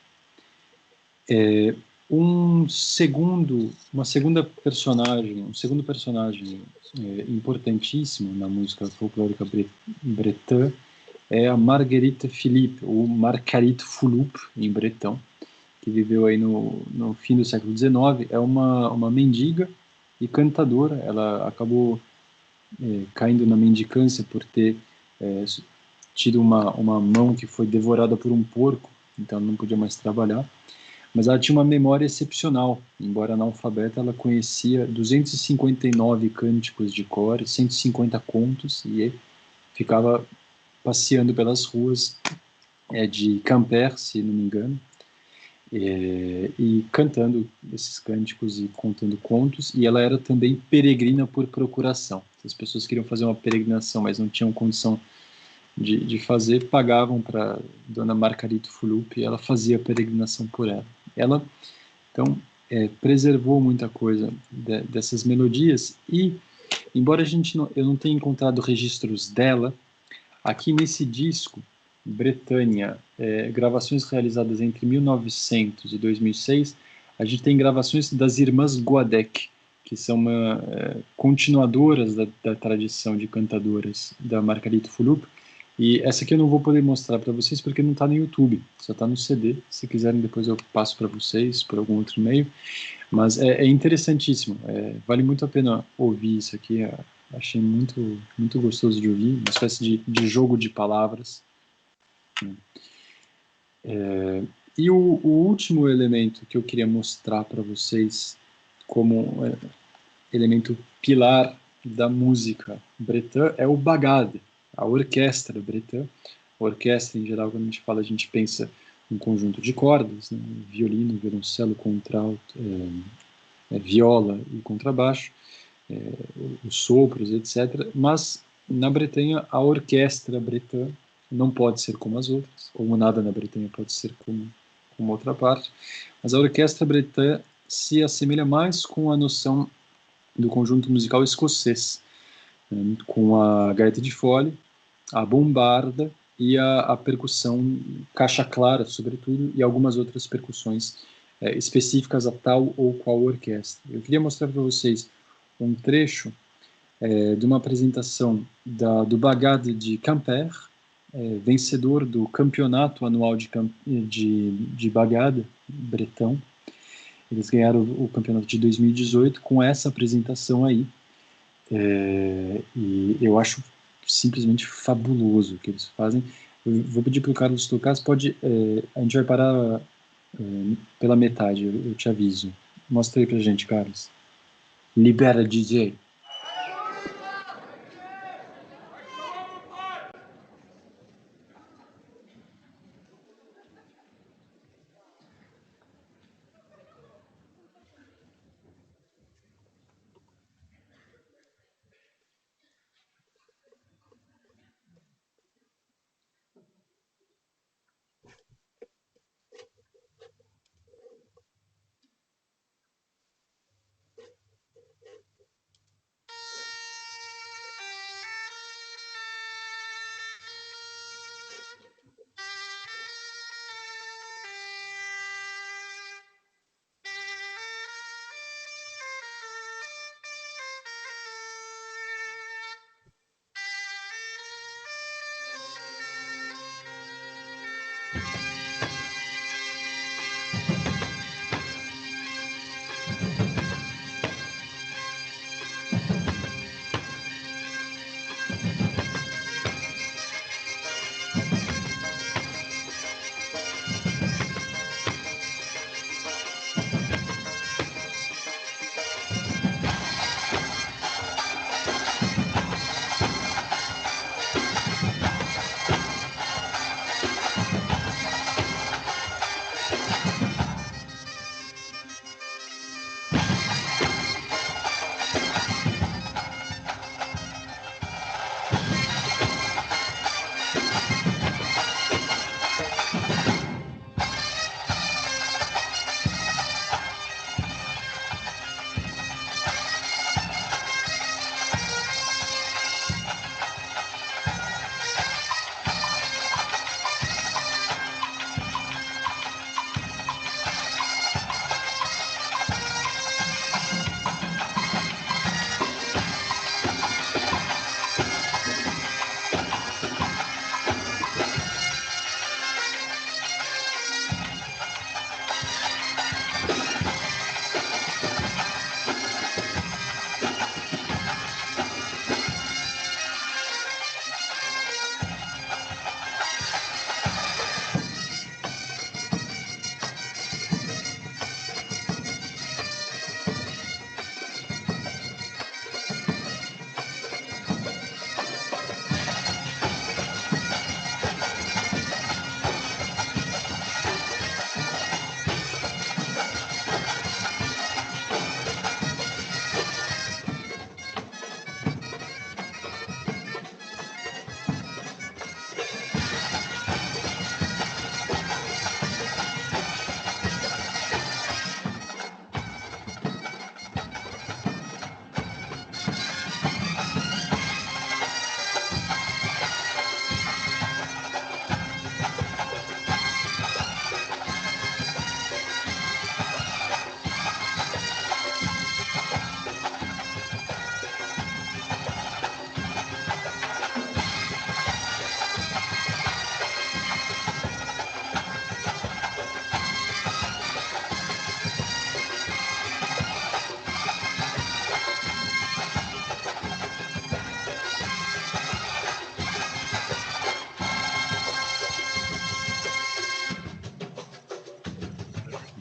Uma segunda personagem, um segundo personagem importantíssimo na música folclórica bretã é a Marguerite Philippe, ou Marguerite Fulup, em bretão, que viveu aí no fim do século XIX. É uma mendiga e cantadora. Ela acabou caindo na mendicância por ter tido uma mão que foi devorada por um porco, então não podia mais trabalhar. Mas ela tinha uma memória excepcional. Embora analfabeta, ela conhecia 259 cânticos de cor, 150 contos, e ficava passeando pelas ruas de Quimper, se não me engano, e cantando esses cânticos e contando contos. E ela era também peregrina por procuração. As pessoas queriam fazer uma peregrinação, mas não tinham condição de fazer, pagavam para Dona Margarito Fulup e ela fazia a peregrinação por ela. Ela, então, preservou muita coisa dessas melodias e, embora eu não tenha encontrado registros dela, aqui nesse disco, Bretânia, gravações realizadas entre 1900 e 2006, a gente tem gravações das irmãs Guadec, que são continuadoras da tradição de cantadoras da Margarito Fulup. E essa aqui eu não vou poder mostrar para vocês porque não está no YouTube, só está no CD. Se quiserem, depois eu passo para vocês por algum outro meio. Mas é interessantíssimo, vale muito a pena ouvir isso aqui. Achei muito, muito gostoso de ouvir, uma espécie de jogo de palavras. E o último elemento que eu queria mostrar para vocês como elemento pilar da música bretã é o bagade, a orquestra bretã. A orquestra, em geral, quando a gente fala, a gente pensa um conjunto de cordas, né? Violino, violoncelo, contralto, viola e contrabaixo, os sopros, etc. Mas, na Bretanha, a orquestra bretã não pode ser como as outras, como nada na Bretanha pode ser como outra parte, mas a orquestra bretã se assemelha mais com a noção do conjunto musical escocês, né, com a gaita de fole, a bombarda e a percussão caixa clara, sobretudo, e algumas outras percussões específicas a tal ou qual orquestra. Eu queria mostrar para vocês um trecho de uma apresentação do Bagade de Quimper, vencedor do campeonato anual de Bagade bretão. Eles ganharam o campeonato de 2018 com essa apresentação aí. E eu acho simplesmente fabuloso o que eles fazem. Eu vou pedir para o Carlos tocar. A gente vai parar pela metade, eu te aviso. Mostra aí pra gente, Carlos. Libera, DJ.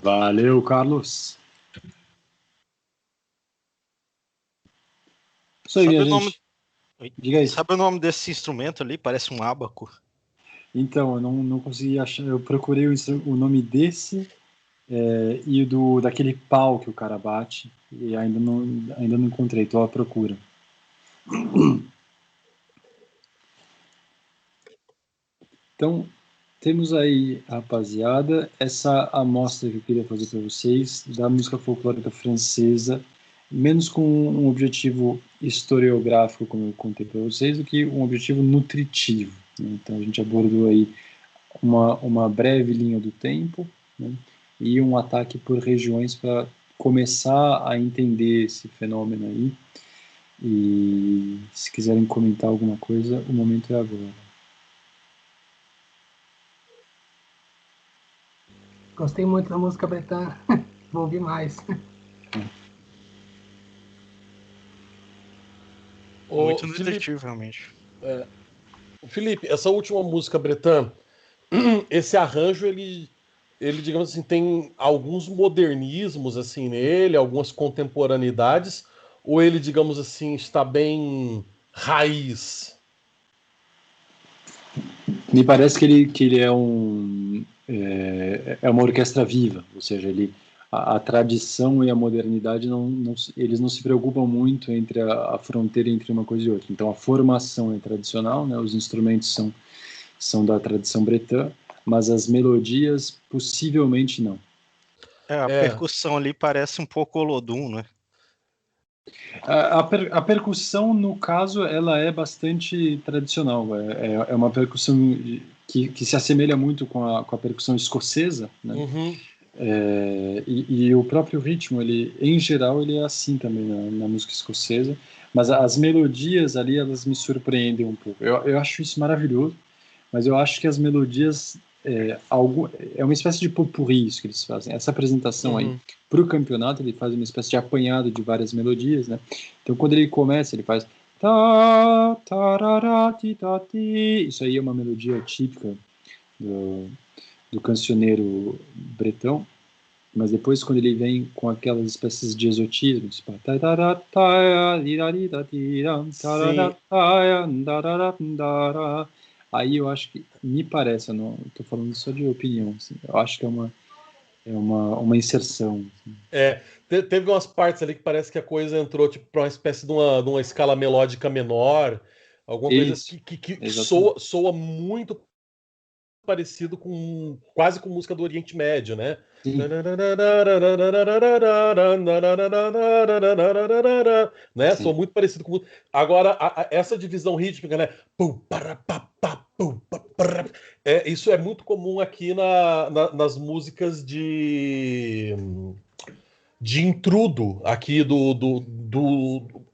Valeu, Carlos. Isso aí, Sabe minha o nome- gente. Diga aí. Sabe o nome desse instrumento ali? Parece um ábaco. Então, eu não consegui achar. Eu procurei o nome desse e daquele pau que o cara bate e ainda não encontrei. Estou à procura. Então, temos aí, rapaziada, essa amostra que eu queria fazer para vocês da música folclórica francesa, menos com um objetivo historiográfico, como eu contei para vocês, do que um objetivo nutritivo, né? Então, a gente abordou aí uma breve linha do tempo, né? E um ataque por regiões para começar a entender esse fenômeno aí. E se quiserem comentar alguma coisa, o momento é agora. Gostei muito da música bretã. Vou ouvir mais. Muito Felipe, nutritivo, realmente. Felipe, essa última música, Bretan, esse arranjo, ele, digamos assim, tem alguns modernismos assim nele, algumas contemporaneidades, ou ele, digamos assim, está bem raiz? Me parece que ele é uma orquestra viva, ou seja, a tradição e a modernidade eles não se preocupam muito entre a fronteira entre uma coisa e outra. Então a formação é tradicional, né? Os instrumentos são da tradição bretã, mas as melodias possivelmente não. A percussão ali parece um pouco Olodum, né? A percussão, no caso, ela é bastante tradicional. É uma percussão que se assemelha muito com a percussão escocesa, né? Uhum. E o próprio ritmo, em geral, ele é assim também na música escocesa. Mas as melodias ali, elas me surpreendem um pouco. Eu acho isso maravilhoso, mas eu acho que as melodias é uma espécie de pot-pourri isso que eles fazem. Essa apresentação aí para o campeonato, ele faz uma espécie de apanhado de várias melodias, né? Então quando ele começa, ele faz ta tarara ti ta ti. Isso aí é uma melodia típica do cancioneiro bretão. Mas depois, quando ele vem com aquelas espécies de exotismos, tipo, aí eu acho que, me parece, eu não estou falando só de opinião, assim, eu acho que é uma inserção. Assim. Teve umas partes ali que parece que a coisa entrou tipo, para uma espécie de uma escala melódica menor, alguma coisa Isso, que soa muito parecido com quase com música do Oriente Médio, né? sim. Né? Sim. Soa muito parecido com agora essa divisão rítmica, né? Isso é muito comum aqui nas músicas de intrudo aqui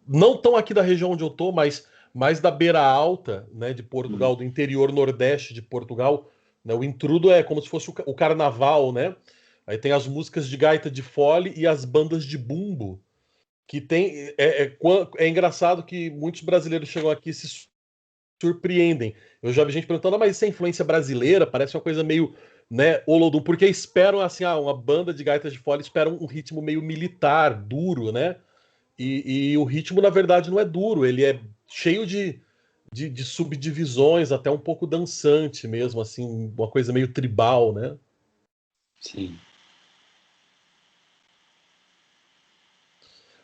não tão aqui da região onde eu tô, mas mais da beira alta, né, de Portugal, do interior nordeste de Portugal, né? O intrudo é como se fosse o carnaval, né? Aí tem as músicas de gaita de fole e as bandas de bumbo, que tem é engraçado que muitos brasileiros chegam aqui e se surpreendem. Eu já vi gente perguntando, mas isso é influência brasileira? Parece uma coisa meio, né, Olodum, porque esperam assim, uma banda de gaitas de fole esperam um ritmo meio militar, duro, né? E o ritmo, na verdade, não é duro, ele é cheio de subdivisões, até um pouco dançante mesmo, assim, uma coisa meio tribal, né? Sim.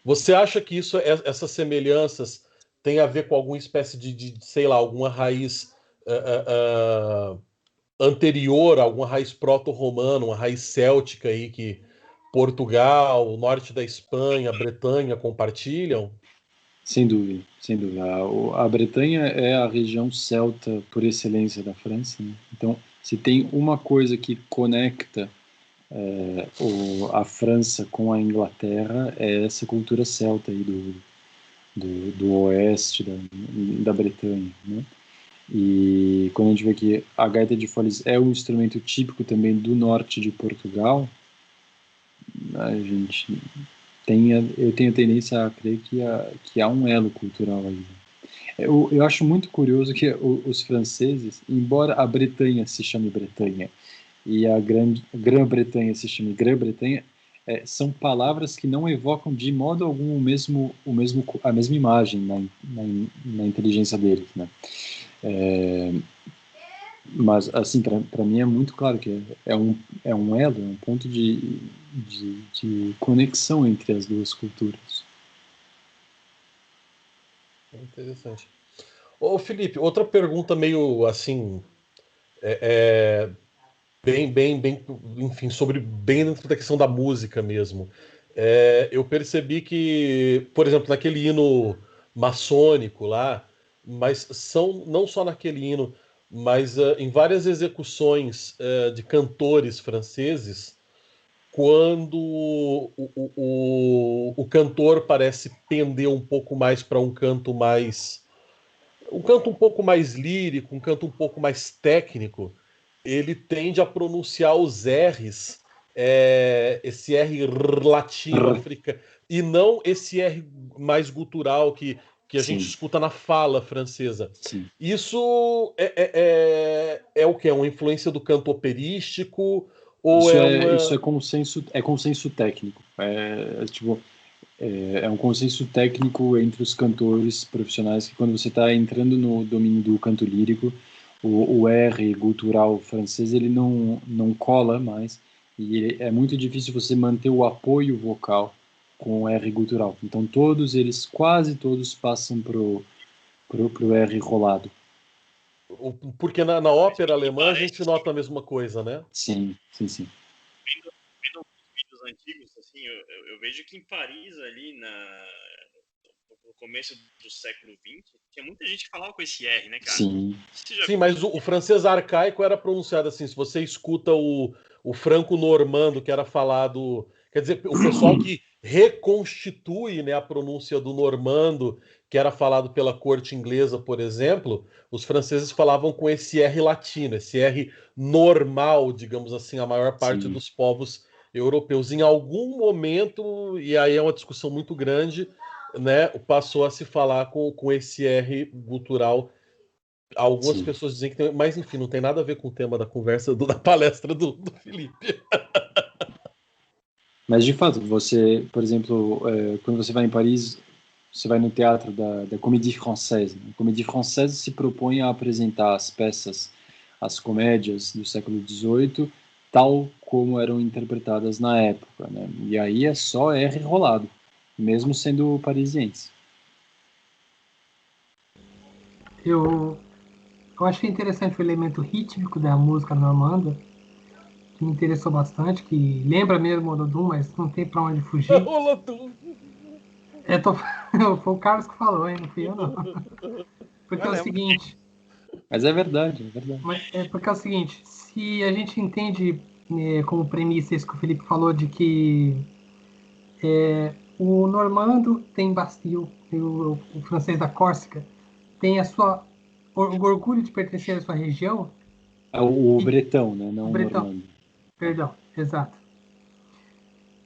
Você acha que essas semelhanças têm a ver com alguma espécie sei lá, alguma raiz anterior, alguma raiz proto-romana, uma raiz céltica aí que Portugal, o norte da Espanha, a Bretanha compartilham? Sem dúvida, sem dúvida. A Bretanha é a região celta por excelência da França, né? Então, se tem uma coisa que conecta a França com a Inglaterra, é essa cultura celta aí do oeste da Bretanha, né? E quando a gente vê que a gaita de foles é um instrumento típico também do norte de Portugal, a gente eu tenho tendência a crer que há um elo cultural aí. Eu acho muito curioso que os franceses, embora a Bretanha se chame Bretanha e a Grã-Bretanha se chama Grã-Bretanha, são palavras que não evocam de modo algum a mesma imagem na inteligência deles, né? Mas, assim, para mim é muito claro que é um elo, é um ponto de conexão entre as duas culturas. Interessante. Ô, Felipe, outra pergunta meio assim, bem, enfim, bem dentro da questão da música mesmo. Eu percebi que, por exemplo, naquele hino maçônico lá, mas não só naquele hino, mas em várias execuções de cantores franceses, quando o cantor parece pender um pouco mais para um canto um pouco mais lírico, um canto um pouco mais técnico, ele tende a pronunciar os R's, esse R latino africano, e não esse R mais gutural que a gente escuta na fala francesa. Sim. Isso é o que? É uma influência do canto operístico? Ou isso é consenso técnico. É um consenso técnico entre os cantores profissionais que quando você está entrando no domínio do canto lírico, o R gutural francês ele não cola mais e é muito difícil você manter o apoio vocal com o R gutural. Então quase todos passam pro R rolado. Porque na ópera alemã a gente nota a mesma coisa, né? Sim. Vendo vídeos antigos, assim, eu vejo que em Paris, ali no começo do século XX, tinha muita gente que falava com esse R, né, cara? Sim, mas o francês arcaico era pronunciado assim. Se você escuta o franco-normando que era falado... Quer dizer, o pessoal que reconstitui, né, a pronúncia do normando, que era falado pela corte inglesa, por exemplo, os franceses falavam com esse R latino, esse R normal, digamos assim, a maior parte dos povos europeus. Em algum momento, e aí é uma discussão muito grande, né, passou a se falar com esse R gutural. Algumas pessoas dizem que tem, mas enfim, não tem nada a ver com o tema da conversa, da palestra do Felipe. Mas de fato, você, por exemplo, quando você vai em Paris, você vai no teatro da Comédie Française. A Comédie Française se propõe a apresentar as peças, as comédias do século XVIII, tal como eram interpretadas na época, né? E aí é só R rolado, mesmo sendo parisiense. Eu achei interessante o elemento rítmico da música normanda, que me interessou bastante, que lembra mesmo o Olodum, mas não tem para onde fugir. Olodum. Foi o Carlos que falou, hein? Não fui eu, não. Porque é o seguinte... Mas é verdade. Porque é o seguinte, se a gente entende como premissa isso que o Felipe falou, de que o normando tem o francês da Córcega tem o orgulho de pertencer à sua região. O bretão, né? Não o bretão. normando. Perdão, exato.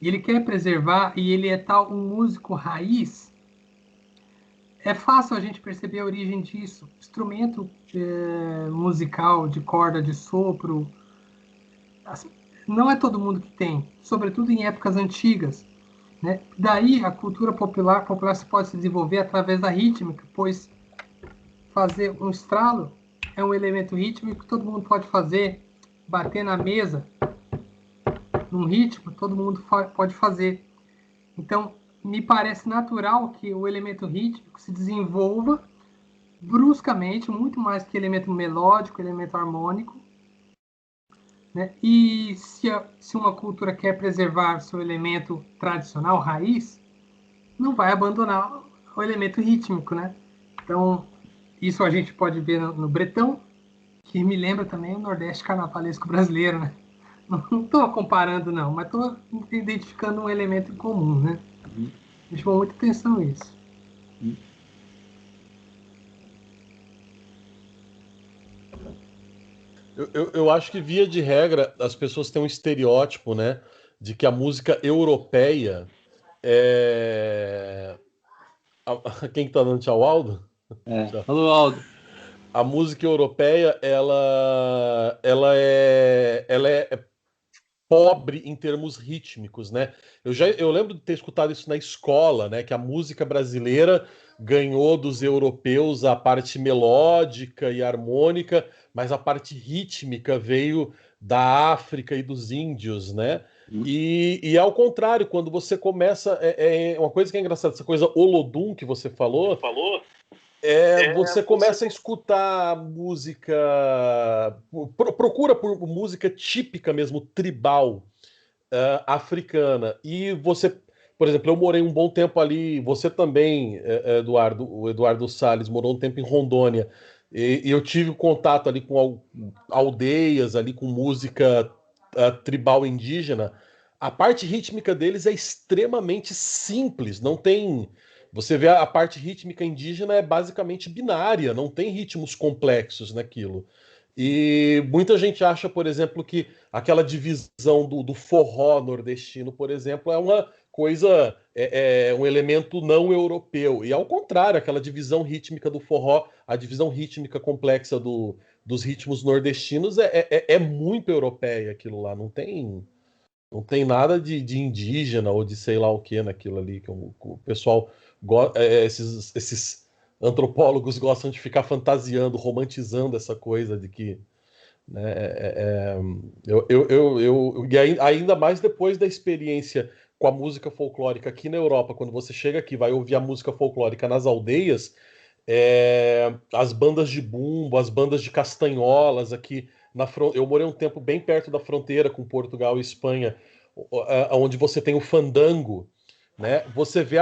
E ele quer preservar, e ele é um músico raiz. É fácil a gente perceber a origem disso. Instrumento musical, de corda, de sopro, não é todo mundo que tem, sobretudo em épocas antigas, né? Daí a cultura popular pode se desenvolver através da rítmica, pois fazer um estralo é um elemento rítmico que todo mundo pode fazer, bater na mesa num ritmo, todo mundo pode fazer. Então, me parece natural que o elemento rítmico se desenvolva bruscamente, muito mais que elemento melódico, elemento harmônico, né? E se uma cultura quer preservar seu elemento tradicional, raiz, não vai abandonar o elemento rítmico, né? Então, isso a gente pode ver no bretão, que me lembra também o Nordeste carnavalesco brasileiro, né? Não estou comparando, não, mas estou identificando um elemento em comum, né? Me chamou muita atenção isso. Eu acho que, via de regra, as pessoas têm um estereótipo, né, de que a música europeia é... Quem que tá dando tchau, Aldo? Alô, Aldo. a música europeia, ela é pobre em termos rítmicos, né? Eu lembro de ter escutado isso na escola, né? Que a música brasileira ganhou dos europeus a parte melódica e harmônica, mas a parte rítmica veio da África e dos índios, né? E ao contrário, quando você começa, uma coisa que é engraçada, essa coisa Olodum que você falou, você começa a escutar música, procura por música típica mesmo, tribal, africana. E você, por exemplo, eu morei um bom tempo ali, você também, Eduardo, o Eduardo Salles, morou um tempo em Rondônia. E eu tive contato ali com aldeias, ali com música tribal indígena. A parte rítmica deles é extremamente simples, não tem. Você vê a parte rítmica indígena é basicamente binária, não tem ritmos complexos naquilo. E muita gente acha, por exemplo, que aquela divisão do forró nordestino, por exemplo, é uma coisa, um elemento não europeu. E ao contrário, aquela divisão rítmica do forró, a divisão rítmica complexa dos ritmos nordestinos é muito europeia aquilo lá, não tem nada de indígena ou de sei lá o que naquilo ali, que o pessoal, esses antropólogos gostam de ficar fantasiando, romantizando essa coisa de que, né, e ainda mais depois da experiência com a música folclórica aqui na Europa, quando você chega aqui, vai ouvir a música folclórica nas aldeias, as bandas de bumbo, as bandas de castanholas aqui eu morei um tempo bem perto da fronteira com Portugal e Espanha, onde você tem o fandango, né? Você vê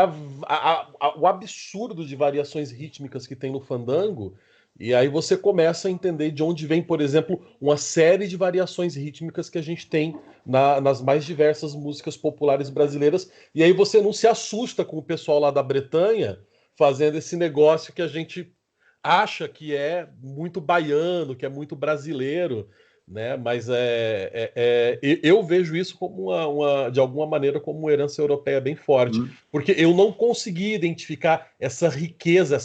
o absurdo de variações rítmicas que tem no fandango, e aí você começa a entender de onde vem, por exemplo, uma série de variações rítmicas que a gente tem nas mais diversas músicas populares brasileiras, e aí você não se assusta com o pessoal lá da Bretanha fazendo esse negócio que a gente acha que é muito baiano, que é muito brasileiro, né? Mas eu vejo isso como de alguma maneira como uma herança europeia bem forte, porque eu não consegui identificar essa riqueza,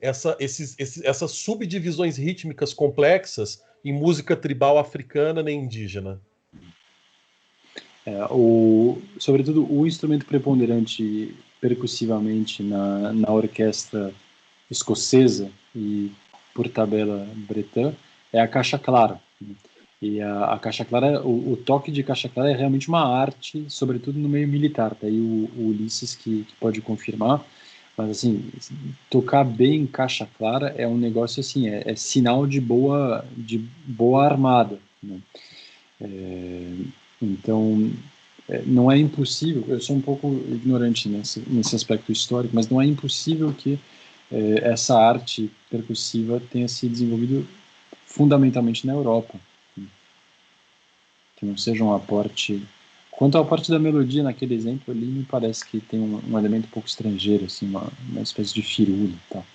essas subdivisões rítmicas complexas em música tribal africana nem indígena. Sobretudo o instrumento preponderante percussivamente na orquestra escocesa e, por tabela, bretã, é a caixa clara. E a caixa clara, o toque de caixa clara é realmente uma arte, sobretudo no meio militar. Daí o Ulisses que pode confirmar. Mas, assim, tocar bem caixa clara é um negócio, assim, é sinal de boa armada, né? Então, não é impossível, eu sou um pouco ignorante nesse aspecto histórico, mas não é impossível que essa arte percussiva tenha se desenvolvido fundamentalmente na Europa, que não seja um aporte. Quanto ao aporte da melodia naquele exemplo ali, me parece que tem um elemento um pouco estrangeiro, assim, uma espécie de firula e tal.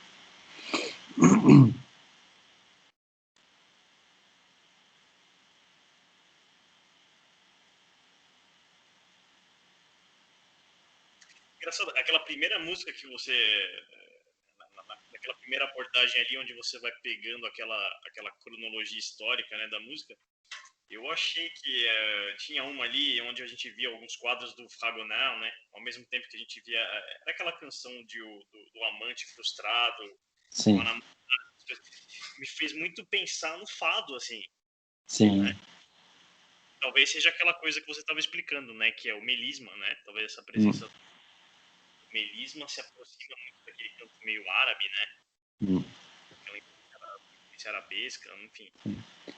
Engraçado, aquela primeira música que você... naquela primeira abordagem ali, onde você vai pegando aquela cronologia histórica, né, da música, eu achei que tinha uma ali onde a gente via alguns quadros do Fragonard, né? Ao mesmo tempo que a gente via... Era aquela canção do amante frustrado. Sim. Me fez muito pensar no fado, assim. Sim. Né? Talvez seja aquela coisa que você estava explicando, né? Que é o melisma, né? Talvez essa presença do melisma se aproxima muito daquele canto meio árabe, né? Aquela influência arabesca, enfim.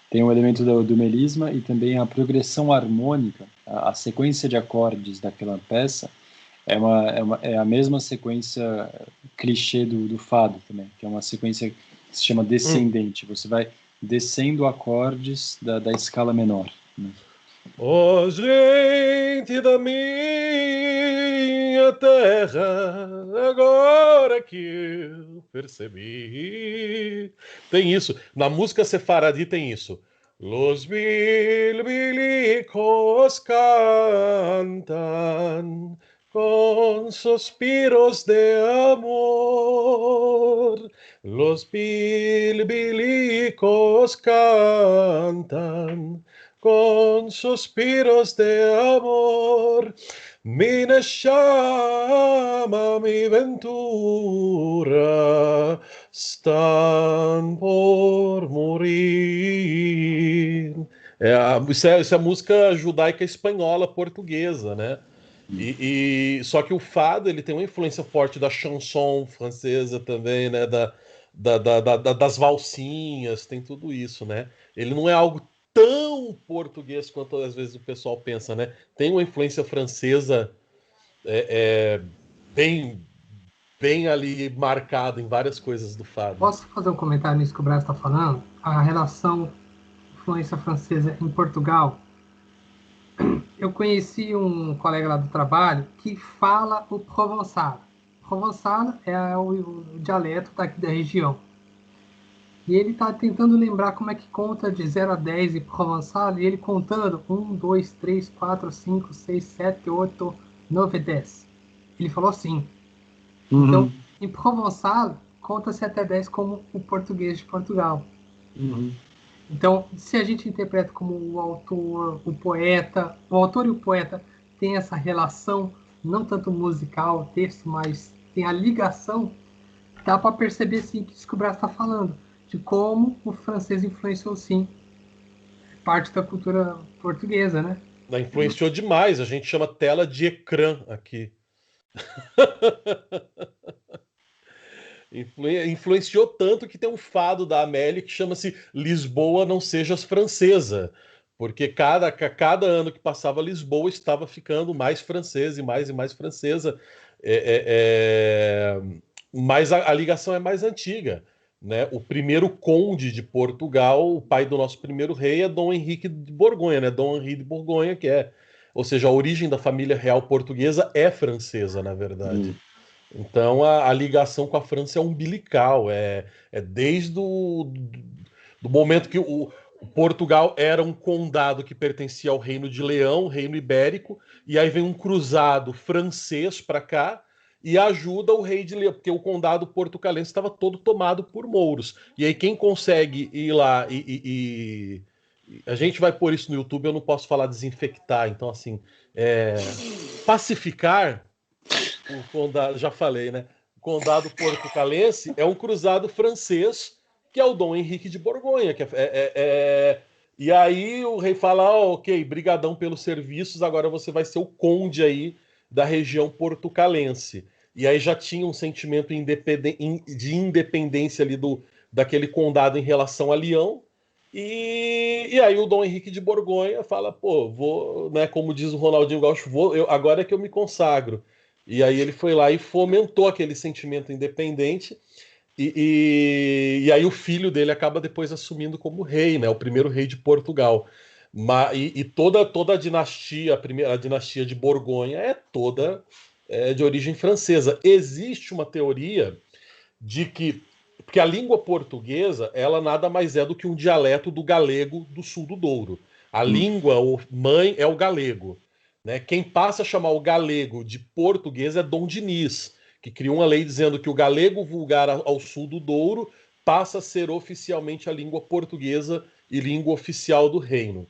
Tem um elemento do melisma e também a progressão harmônica, a sequência de acordes daquela peça é a mesma sequência clichê do fado também, que é uma sequência que se chama descendente. Você vai descendo acordes da escala menor, né? Ó gente da minha terra, agora que eu percebi. Tem isso. Na música sefaradi tem isso. Los mil milicos cantan con suspiros de amor, los bilbilicos cantan, con suspiros de amor, mi neshama, mi ventura, están por morir. Isso é música judaica espanhola portuguesa, né? Só que o fado ele tem uma influência forte da chanson francesa também, né? Das valsinhas, tem tudo isso, né? Ele não é algo tão português quanto às vezes o pessoal pensa, né? Tem uma influência francesa bem ali marcada em várias coisas do fado. Posso fazer um comentário nisso que o Brás está falando? A relação influência francesa em Portugal. Eu conheci um colega lá do trabalho que fala o provençal. Provençal é o dialeto daqui da região. E ele está tentando lembrar como é que conta de 0 a 10 em provençal, e ele contando 1, 2, 3, 4, 5, 6, 7, 8, 9, 10. Ele falou assim. Uhum. Então, em provençal, conta-se até 10 como o português de Portugal. Uhum. Então, se a gente interpreta como o autor e o poeta têm essa relação, não tanto musical, texto, mas tem a ligação, dá para perceber, sim, que isso que o Brás está falando, de como o francês influenciou, sim, parte da cultura portuguesa, né? Influenciou demais, a gente chama tela de ecrã aqui. Influenciou tanto que tem um fado da Amélie que chama-se Lisboa Não Sejas Francesa, porque cada ano que passava Lisboa estava ficando mais francesa e mais francesa, mas a ligação é mais antiga, né? O primeiro conde de Portugal, o pai do nosso primeiro rei, é Dom Henrique de Borgonha, né? Dom Henrique de Borgonha, ou seja, a origem da família real portuguesa é francesa, na verdade. Então a ligação com a França é umbilical, desde do momento que o Portugal era um condado que pertencia ao Reino de Leão, Reino Ibérico, e aí vem um cruzado francês para cá e ajuda o rei de Leão, porque o condado portucalense estava todo tomado por mouros. E aí quem consegue ir lá a gente vai pôr isso no YouTube, eu não posso falar desinfectar, então assim, pacificar o condado, já falei, né? O condado portucalense é um cruzado francês, que é o Dom Henrique de Borgonha. E aí o rei fala, ok, brigadão pelos serviços, agora você vai ser o conde aí da região portucalense. E aí já tinha um sentimento de independência ali daquele condado em relação a Leão. E aí o Dom Henrique de Borgonha fala, vou, né, como diz o Ronaldinho Gaúcho, agora é que eu me consagro. E aí ele foi lá e fomentou aquele sentimento independente, e aí o filho dele acaba depois assumindo como rei, né, o primeiro rei de Portugal. E toda a dinastia, a dinastia de Borgonha é toda de origem francesa. Existe uma teoria de que, porque a língua portuguesa, ela nada mais é do que um dialeto do galego do sul do Douro. A língua mãe é o galego. Né? Quem passa a chamar o galego de português é Dom Dinis, que criou uma lei dizendo que o galego vulgar ao sul do Douro passa a ser oficialmente a língua portuguesa e língua oficial do reino.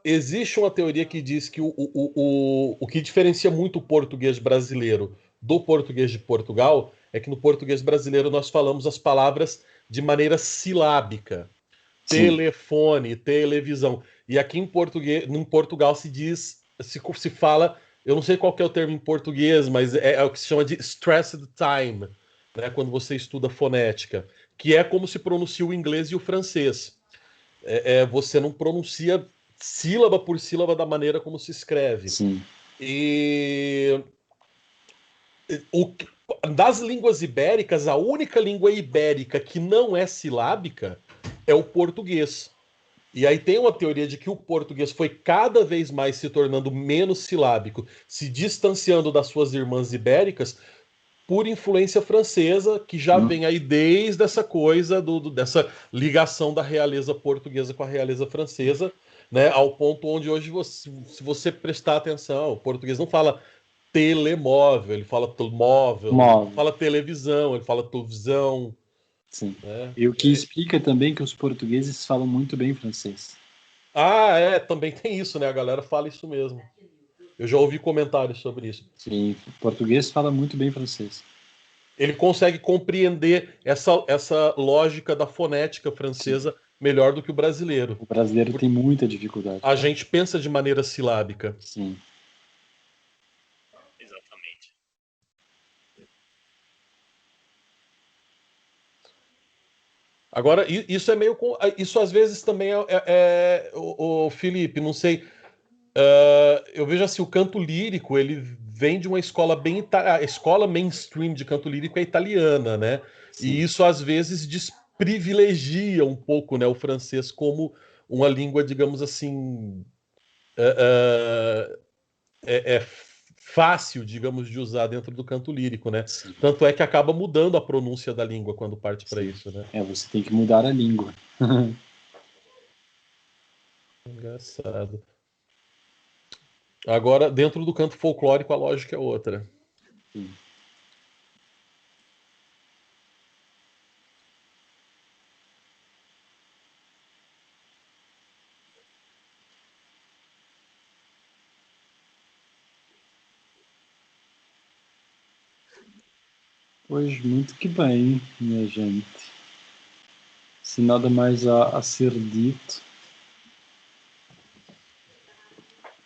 Existe uma teoria que diz que o que diferencia muito o português brasileiro do português de Portugal é que no português brasileiro nós falamos as palavras de maneira silábica. Sim. Telefone, televisão. E aqui em Portugal se fala, eu não sei qual que é o termo em português, mas é o que se chama de stressed time, né, quando você estuda fonética, que é como se pronuncia o inglês e o francês. Você não pronuncia sílaba por sílaba da maneira como se escreve. Sim. E das línguas ibéricas, a única língua ibérica que não é silábica é o português. E aí tem uma teoria de que o português foi cada vez mais se tornando menos silábico, se distanciando das suas irmãs ibéricas por influência francesa, que já vem aí desde essa coisa dessa ligação da realeza portuguesa com a realeza francesa, né? Ao ponto onde hoje, se você prestar atenção, o português não fala telemóvel, ele fala móvel, Móvel. ele fala televisão, ele fala televisão. Sim. Né? E o que explica também que os portugueses falam muito bem francês. Também tem isso, né? A galera fala isso mesmo. Eu já ouvi comentários sobre isso. Sim, o português fala muito bem francês. Ele consegue compreender essa lógica da fonética francesa melhor do que o brasileiro. O brasileiro tem muita dificuldade. A gente pensa de maneira silábica. Sim. Exatamente. Agora, isso é meio. Isso às vezes também o Felipe, não sei. Eu vejo assim, o canto lírico, ele vem de uma escola a escola mainstream de canto lírico é italiana, né? Sim. E isso às vezes desprivilegia um pouco, né, o francês como uma língua, digamos assim, é fácil, digamos, de usar dentro do canto lírico, né? Sim. Tanto é que acaba mudando a pronúncia da língua quando parte para isso, né? Você tem que mudar a língua. Engraçado. Agora, dentro do canto folclórico, a lógica é outra. Sim. Pois muito que bem, minha gente. Se nada mais há a ser dito,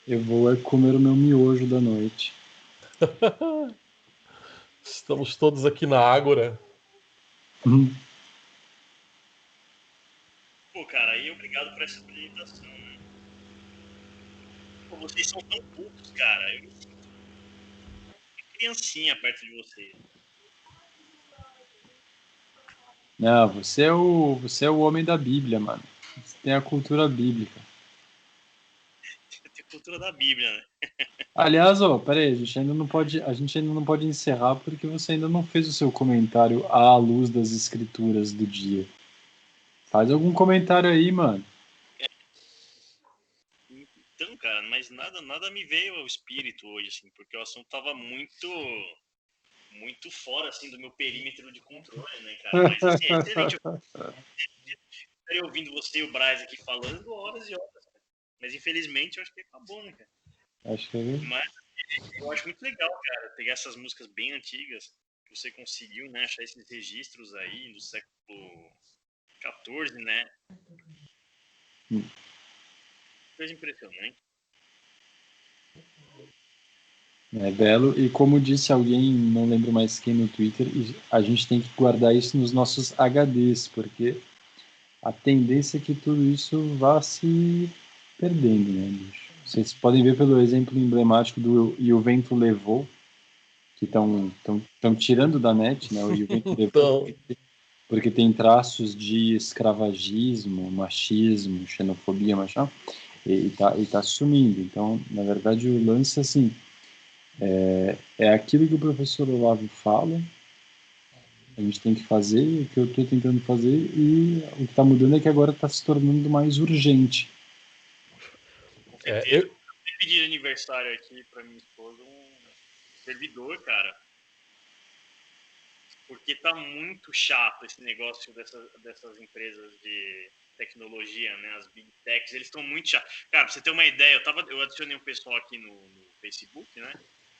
eu vou comer o meu miojo da noite. Estamos todos aqui na Ágora. Pô, cara, e obrigado por essa apresentação, né? Pô, vocês são tão poucos, cara. Eu me sinto uma criancinha perto de vocês. Não, você é o homem da Bíblia, mano. Você tem a cultura bíblica. Tem cultura da Bíblia, né? Aliás, peraí, a gente ainda não pode encerrar porque você ainda não fez o seu comentário à luz das escrituras do dia. Faz algum comentário aí, mano. Então, cara, mas nada me veio ao espírito hoje, assim, porque o assunto tava muito fora, assim, do meu perímetro de controle, né, cara? Mas, assim, é excelente. Eu estaria ouvindo você e o Braz aqui falando horas e horas, cara. Mas, infelizmente, eu acho que acabou, né, cara? Acho que Mas eu acho muito legal, cara, pegar essas músicas bem antigas, que você conseguiu, né, achar esses registros aí do século XIV, né? Coisa impressionante. é belo. E como disse alguém, não lembro mais quem no Twitter, a gente tem que guardar isso nos nossos HDs, porque a tendência é que tudo isso vá se perdendo, né, bicho? Vocês podem ver pelo exemplo emblemático do E o Vento Levou, que estão tirando da net, né? O E o Vento Levou, porque tem traços de escravagismo, machismo, xenofobia, machão, e tá sumindo. Então, na verdade, o lance, assim, é aquilo que o professor Olavo fala, a gente tem que fazer, o que eu estou tentando fazer, e o que está mudando é que agora está se tornando mais urgente. Com certeza. Eu pedi de aniversário aqui pra minha esposa um servidor, cara. Porque tá muito chato esse negócio dessas empresas de tecnologia, né? As Big Techs, eles estão muito chatos. Cara, pra você ter uma ideia, eu adicionei um pessoal aqui no Facebook, né?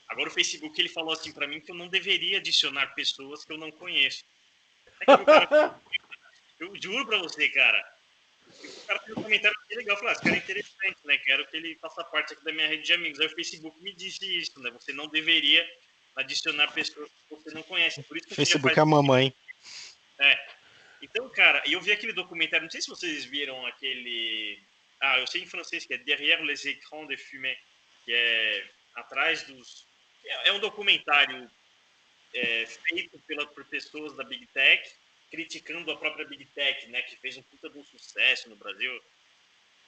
Agora o Facebook, ele falou assim pra mim que eu não deveria adicionar pessoas que eu não conheço. Eu juro pra você, cara. O cara fez um comentário bem legal, falou, esse cara é interessante, né? Quero que ele faça parte aqui da minha rede de amigos. Aí o Facebook me disse isso, né? Você não deveria adicionar pessoas que você não conhece. Por isso que Facebook é a mamãe. Então, cara, eu vi aquele documentário, não sei se vocês viram aquele... eu sei em francês, que é Derrière les écrans de fumée, que é atrás dos... É um documentário feito por pessoas da Big Tech, criticando a própria Big Tech, né, que fez um puta de um sucesso no Brasil.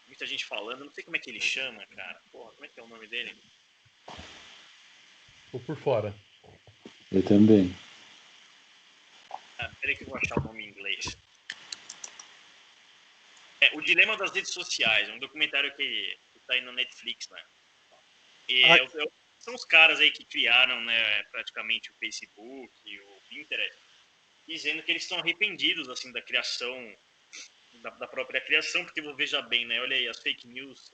Muita gente falando, não sei como é que ele chama, cara. Porra, como é que é o nome dele? Tô por fora. Eu também. Peraí que eu vou achar o nome em inglês. O Dilema das Redes Sociais, um documentário que tá aí na Netflix, né? E são os caras aí que criaram, né, praticamente o Facebook e o Pinterest, dizendo que eles estão arrependidos, assim, da criação, da própria criação, porque veja bem, né, olha aí, as fake news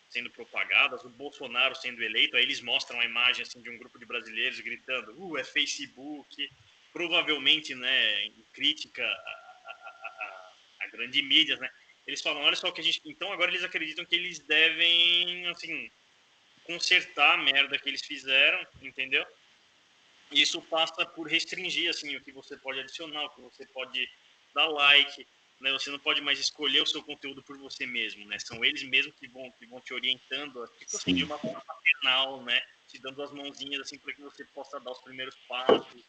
sendo propagadas, o Bolsonaro sendo eleito, aí eles mostram a imagem, assim, de um grupo de brasileiros gritando, é Facebook, provavelmente, né, em crítica a grande mídia, né, eles falam, olha só o que a gente... Então agora eles acreditam que eles devem, assim, consertar a merda que eles fizeram, entendeu? E isso passa por restringir, assim, o que você pode adicionar, o que você pode dar like, né? Você não pode mais escolher o seu conteúdo por você mesmo, né? São eles mesmos que vão te orientando, tipo assim, de uma forma paternal, né? Te dando as mãozinhas, assim, para que você possa dar os primeiros passos,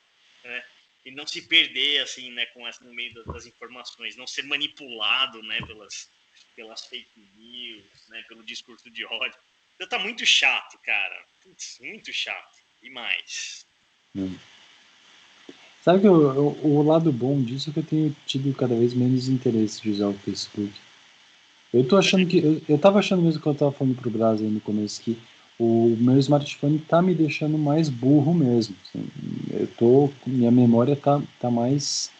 né? E não se perder, assim, né, com essa no meio das informações, não ser manipulado, né, pelas fake news, né, pelo discurso de ódio. Então tá muito chato, cara. Putz, muito chato. Demais. Sabe que o lado bom disso é que eu tenho tido cada vez menos interesse de usar o Facebook. Eu tô achando que... Eu tava achando mesmo que eu tava falando pro Brás aí no começo que o meu smartphone tá me deixando mais burro mesmo. Assim. Minha memória tá mais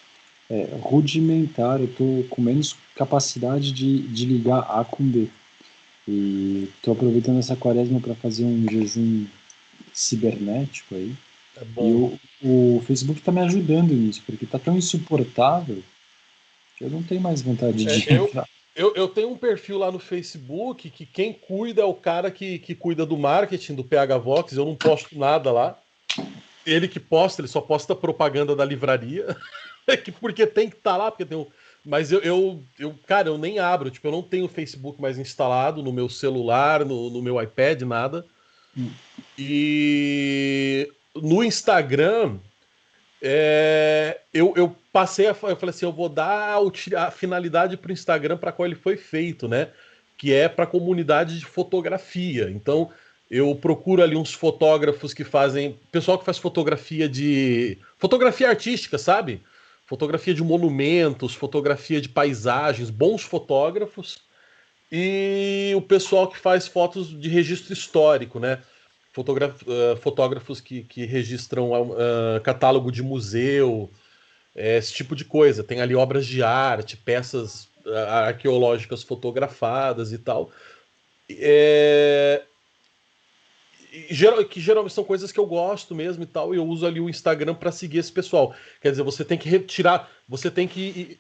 rudimentar, eu tô com menos capacidade de ligar A com B. E tô aproveitando essa quaresma para fazer um jejum cibernético aí. É bom. E o Facebook tá me ajudando nisso, porque tá tão insuportável que eu não tenho mais vontade de entrar. Eu tenho um perfil lá no Facebook que quem cuida é o cara que cuida do marketing do PH Vox. Eu não posto nada lá. Ele que posta, ele só posta propaganda da livraria. Porque tem que estar lá, porque tem um... Mas cara, eu nem abro. Tipo, eu não tenho o Facebook mais instalado no meu celular, no meu iPad, nada. E no Instagram, eu passei eu falei assim, eu vou dar a finalidade para o Instagram para qual ele foi feito, né? Que é para a comunidade de fotografia. Então, eu procuro ali uns fotógrafos que fazem... Pessoal que faz fotografia artística, sabe? Fotografia de monumentos, fotografia de paisagens, bons fotógrafos. E o pessoal que faz fotos de registro histórico, né? Fotógrafos que registram catálogo de museu, esse tipo de coisa. Tem ali obras de arte, peças arqueológicas fotografadas e tal. Que geralmente são coisas que eu gosto mesmo e tal, e eu uso ali o Instagram para seguir esse pessoal. Quer dizer, você tem que retirar, você tem que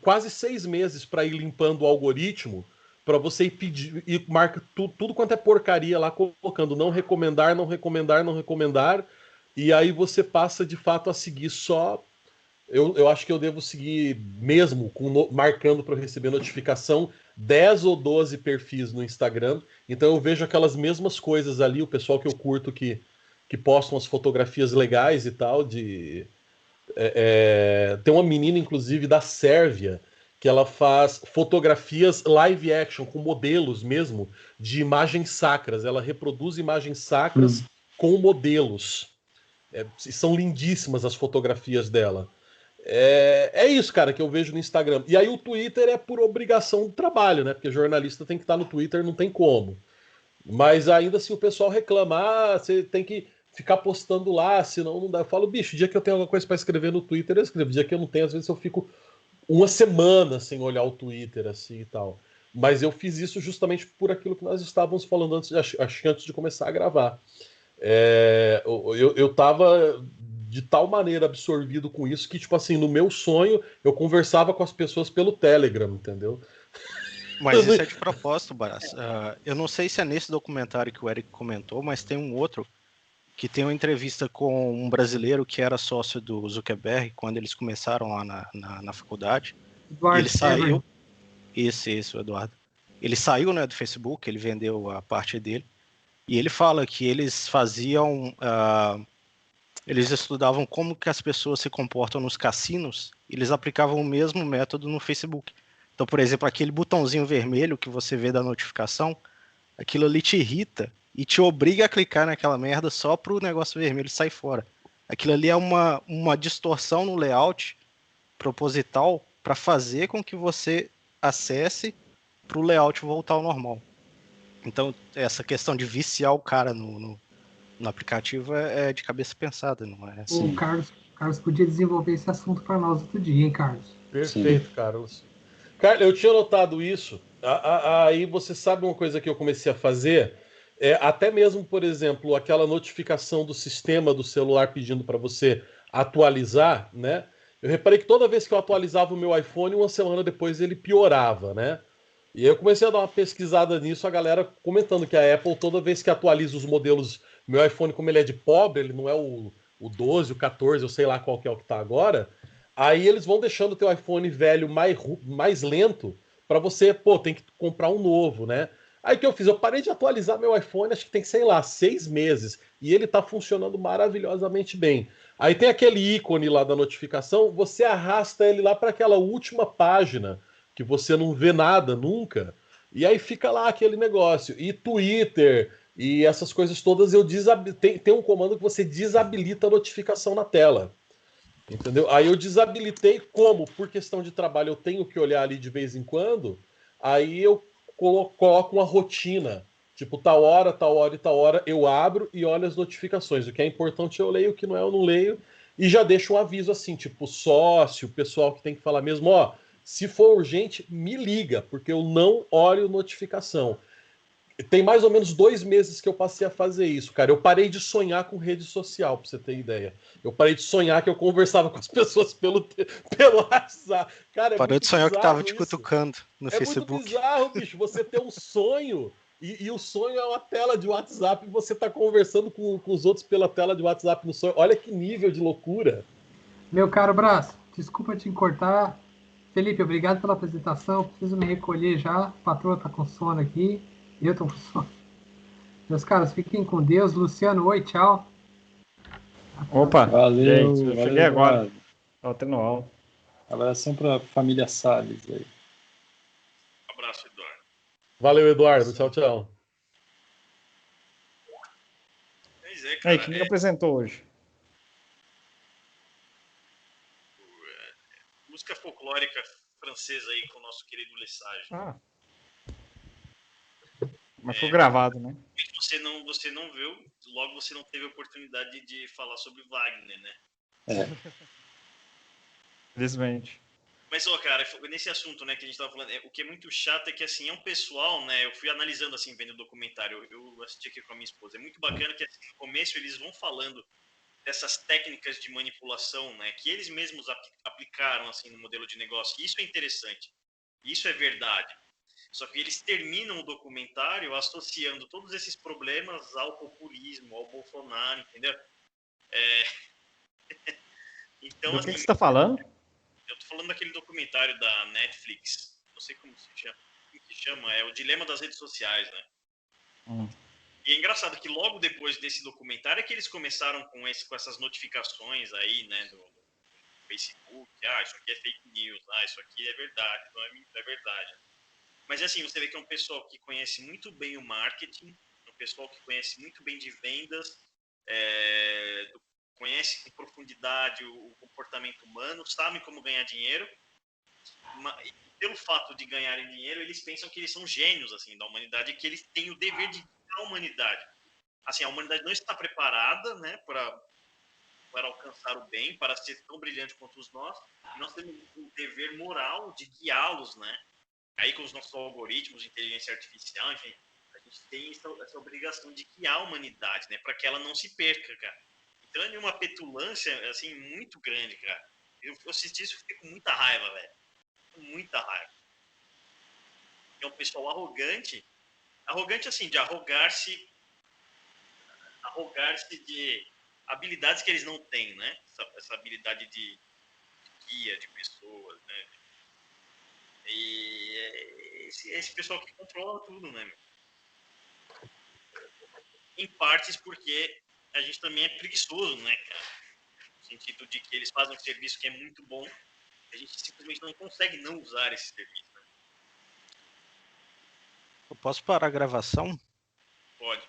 quase 6 meses para ir limpando o algoritmo para você ir pedir e marca tudo quanto é porcaria lá, colocando não recomendar, não recomendar, não recomendar, e aí você passa de fato a seguir só. Eu acho que eu devo seguir mesmo marcando para receber notificação 10 ou 12 perfis no Instagram. Então eu vejo aquelas mesmas coisas ali, o pessoal que eu curto que postam as fotografias legais e tal. Tem uma menina, inclusive, da Sérvia, que ela faz fotografias live action, com modelos mesmo, de imagens sacras. Ela reproduz imagens sacras com modelos. São lindíssimas as fotografias dela. É isso, cara, que eu vejo no Instagram. E aí o Twitter é por obrigação do trabalho, né? Porque jornalista tem que estar no Twitter, não tem como. Mas ainda assim o pessoal reclama, você tem que ficar postando lá, senão não dá. Eu falo, bicho, o dia que eu tenho alguma coisa para escrever no Twitter, eu escrevo. O dia que eu não tenho, às vezes eu fico uma semana sem olhar o Twitter, assim e tal. Mas eu fiz isso justamente por aquilo que nós estávamos falando antes de começar a gravar. Eu tava de tal maneira absorvido com isso que, tipo assim, no meu sonho eu conversava com as pessoas pelo Telegram, entendeu? Mas isso é de propósito, Baras. Eu não sei se é nesse documentário que o Eric comentou, mas tem um outro que tem uma entrevista com um brasileiro que era sócio do Zuckerberg quando eles começaram lá na faculdade. Eduardo, e ele saiu. Esse, o Eduardo. Ele saiu, né, do Facebook, ele vendeu a parte dele. E ele fala que eles faziam... eles estudavam como que as pessoas se comportam nos cassinos, e eles aplicavam o mesmo método no Facebook. Então, por exemplo, aquele botãozinho vermelho que você vê da notificação, aquilo ali te irrita e te obriga a clicar naquela merda só para o negócio vermelho sair fora. Aquilo ali é uma distorção no layout proposital para fazer com que você acesse para o layout voltar ao normal. Então, essa questão de viciar o cara no aplicativo é de cabeça pensada, não é assim. O Carlos podia desenvolver esse assunto para nós outro dia, hein, Carlos? Perfeito, Carlos. Cara, eu tinha notado isso. Aí você sabe uma coisa que eu comecei a fazer? Até mesmo, por exemplo, aquela notificação do sistema do celular pedindo para você atualizar, né? Eu reparei que toda vez que eu atualizava o meu iPhone, uma semana depois ele piorava, né? E aí eu comecei a dar uma pesquisada nisso, a galera comentando que a Apple, toda vez que atualiza os modelos, meu iPhone, como ele é de pobre, ele não é o 12, o 14, eu sei lá qual que é o que tá agora, aí eles vão deixando o teu iPhone velho mais lento para você, pô, tem que comprar um novo, né? Aí o que eu fiz? Eu parei de atualizar meu iPhone, acho que tem, sei lá, 6 meses, e ele tá funcionando maravilhosamente bem. Aí tem aquele ícone lá da notificação, você arrasta ele lá para aquela última página que você não vê nada nunca, e aí fica lá aquele negócio. E Twitter e essas coisas todas, tem um comando que você desabilita a notificação na tela. Entendeu? Aí eu desabilitei como, por questão de trabalho, eu tenho que olhar ali de vez em quando, aí eu coloco uma rotina. Tipo, tal hora e tal hora, eu abro e olho as notificações. O que é importante eu leio, o que não é eu não leio. E já deixo um aviso assim, tipo, sócio, pessoal que tem que falar mesmo, ó, se for urgente, me liga, porque eu não olho notificação. Tem mais ou menos 2 meses que eu passei a fazer isso, cara. Eu parei de sonhar com rede social, pra você ter ideia. Eu parei de sonhar que eu conversava com as pessoas pelo WhatsApp. Cara, Parou de sonhar que tava te isso. cutucando no Facebook. É muito bizarro, bicho. Você ter um sonho e o sonho é uma tela de WhatsApp e você tá conversando com os outros pela tela de WhatsApp no sonho. Olha que nível de loucura. Meu caro Braço, desculpa te cortar. Felipe, obrigado pela apresentação. Preciso me recolher já. A patroa tá com sono aqui. Eu tô com sono. Meus caros, fiquem com Deus. Luciano, oi, tchau. Opa, Valeu, gente, eu valeu, cheguei agora. Eduardo. Tava tendo aula. Abração pra família Salles aí. Um abraço, Eduardo. Valeu, Eduardo. Tchau, tchau. Pois é, E aí, cara. quem apresentou hoje? Música folclórica francesa aí com o nosso querido Lesage. Ah. Mas foi gravado, né? Você não viu, logo você não teve a oportunidade de falar sobre Wagner, né? Felizmente. Mas, cara, nesse assunto, né, que a gente tava falando, o que é muito chato é que, assim, é um pessoal, né, eu fui analisando, assim, vendo o documentário, eu assisti aqui com a minha esposa, é muito bacana que, assim, no começo eles vão falando dessas técnicas de manipulação, né, que eles mesmos aplicaram, assim, no modelo de negócio, e isso é interessante, isso é verdade. Só que eles terminam o documentário associando todos esses problemas ao populismo, ao Bolsonaro, entendeu? Então, Do assim, que você está falando? eu tô falando daquele documentário da Netflix, não sei como se chama, é o Dilema das Redes Sociais, né? E é engraçado que logo depois desse documentário é que eles começaram com essas notificações aí, né, do Facebook, isso aqui é fake news, isso aqui é verdade, não é verdade. Mas assim, você vê que é um pessoal que conhece muito bem o marketing, um pessoal que conhece muito bem de vendas, conhece com profundidade o comportamento humano, sabe como ganhar dinheiro. E pelo fato de ganharem dinheiro, eles pensam que eles são gênios assim da humanidade e que eles têm o dever de guiar a humanidade. Assim, a humanidade não está preparada, né, para alcançar o bem, para ser tão brilhante quanto nós. Nós temos o dever moral de guiá-los, né? Aí com os nossos algoritmos de inteligência artificial, enfim, a gente tem essa obrigação de guiar a humanidade, né, para que ela não se perca, cara. Então é uma petulância, assim, muito grande, cara. Eu assisti isso e fiquei com muita raiva, velho. Muita raiva. É um pessoal arrogante assim, de arrogar-se de habilidades que eles não têm, né? Essa habilidade de guia de pessoas, né? E esse pessoal que controla tudo, né, meu? Em partes porque a gente também é preguiçoso, né, cara? No sentido de que eles fazem um serviço que é muito bom, a gente simplesmente não consegue não usar esse serviço. Né? Eu posso parar a gravação? Pode.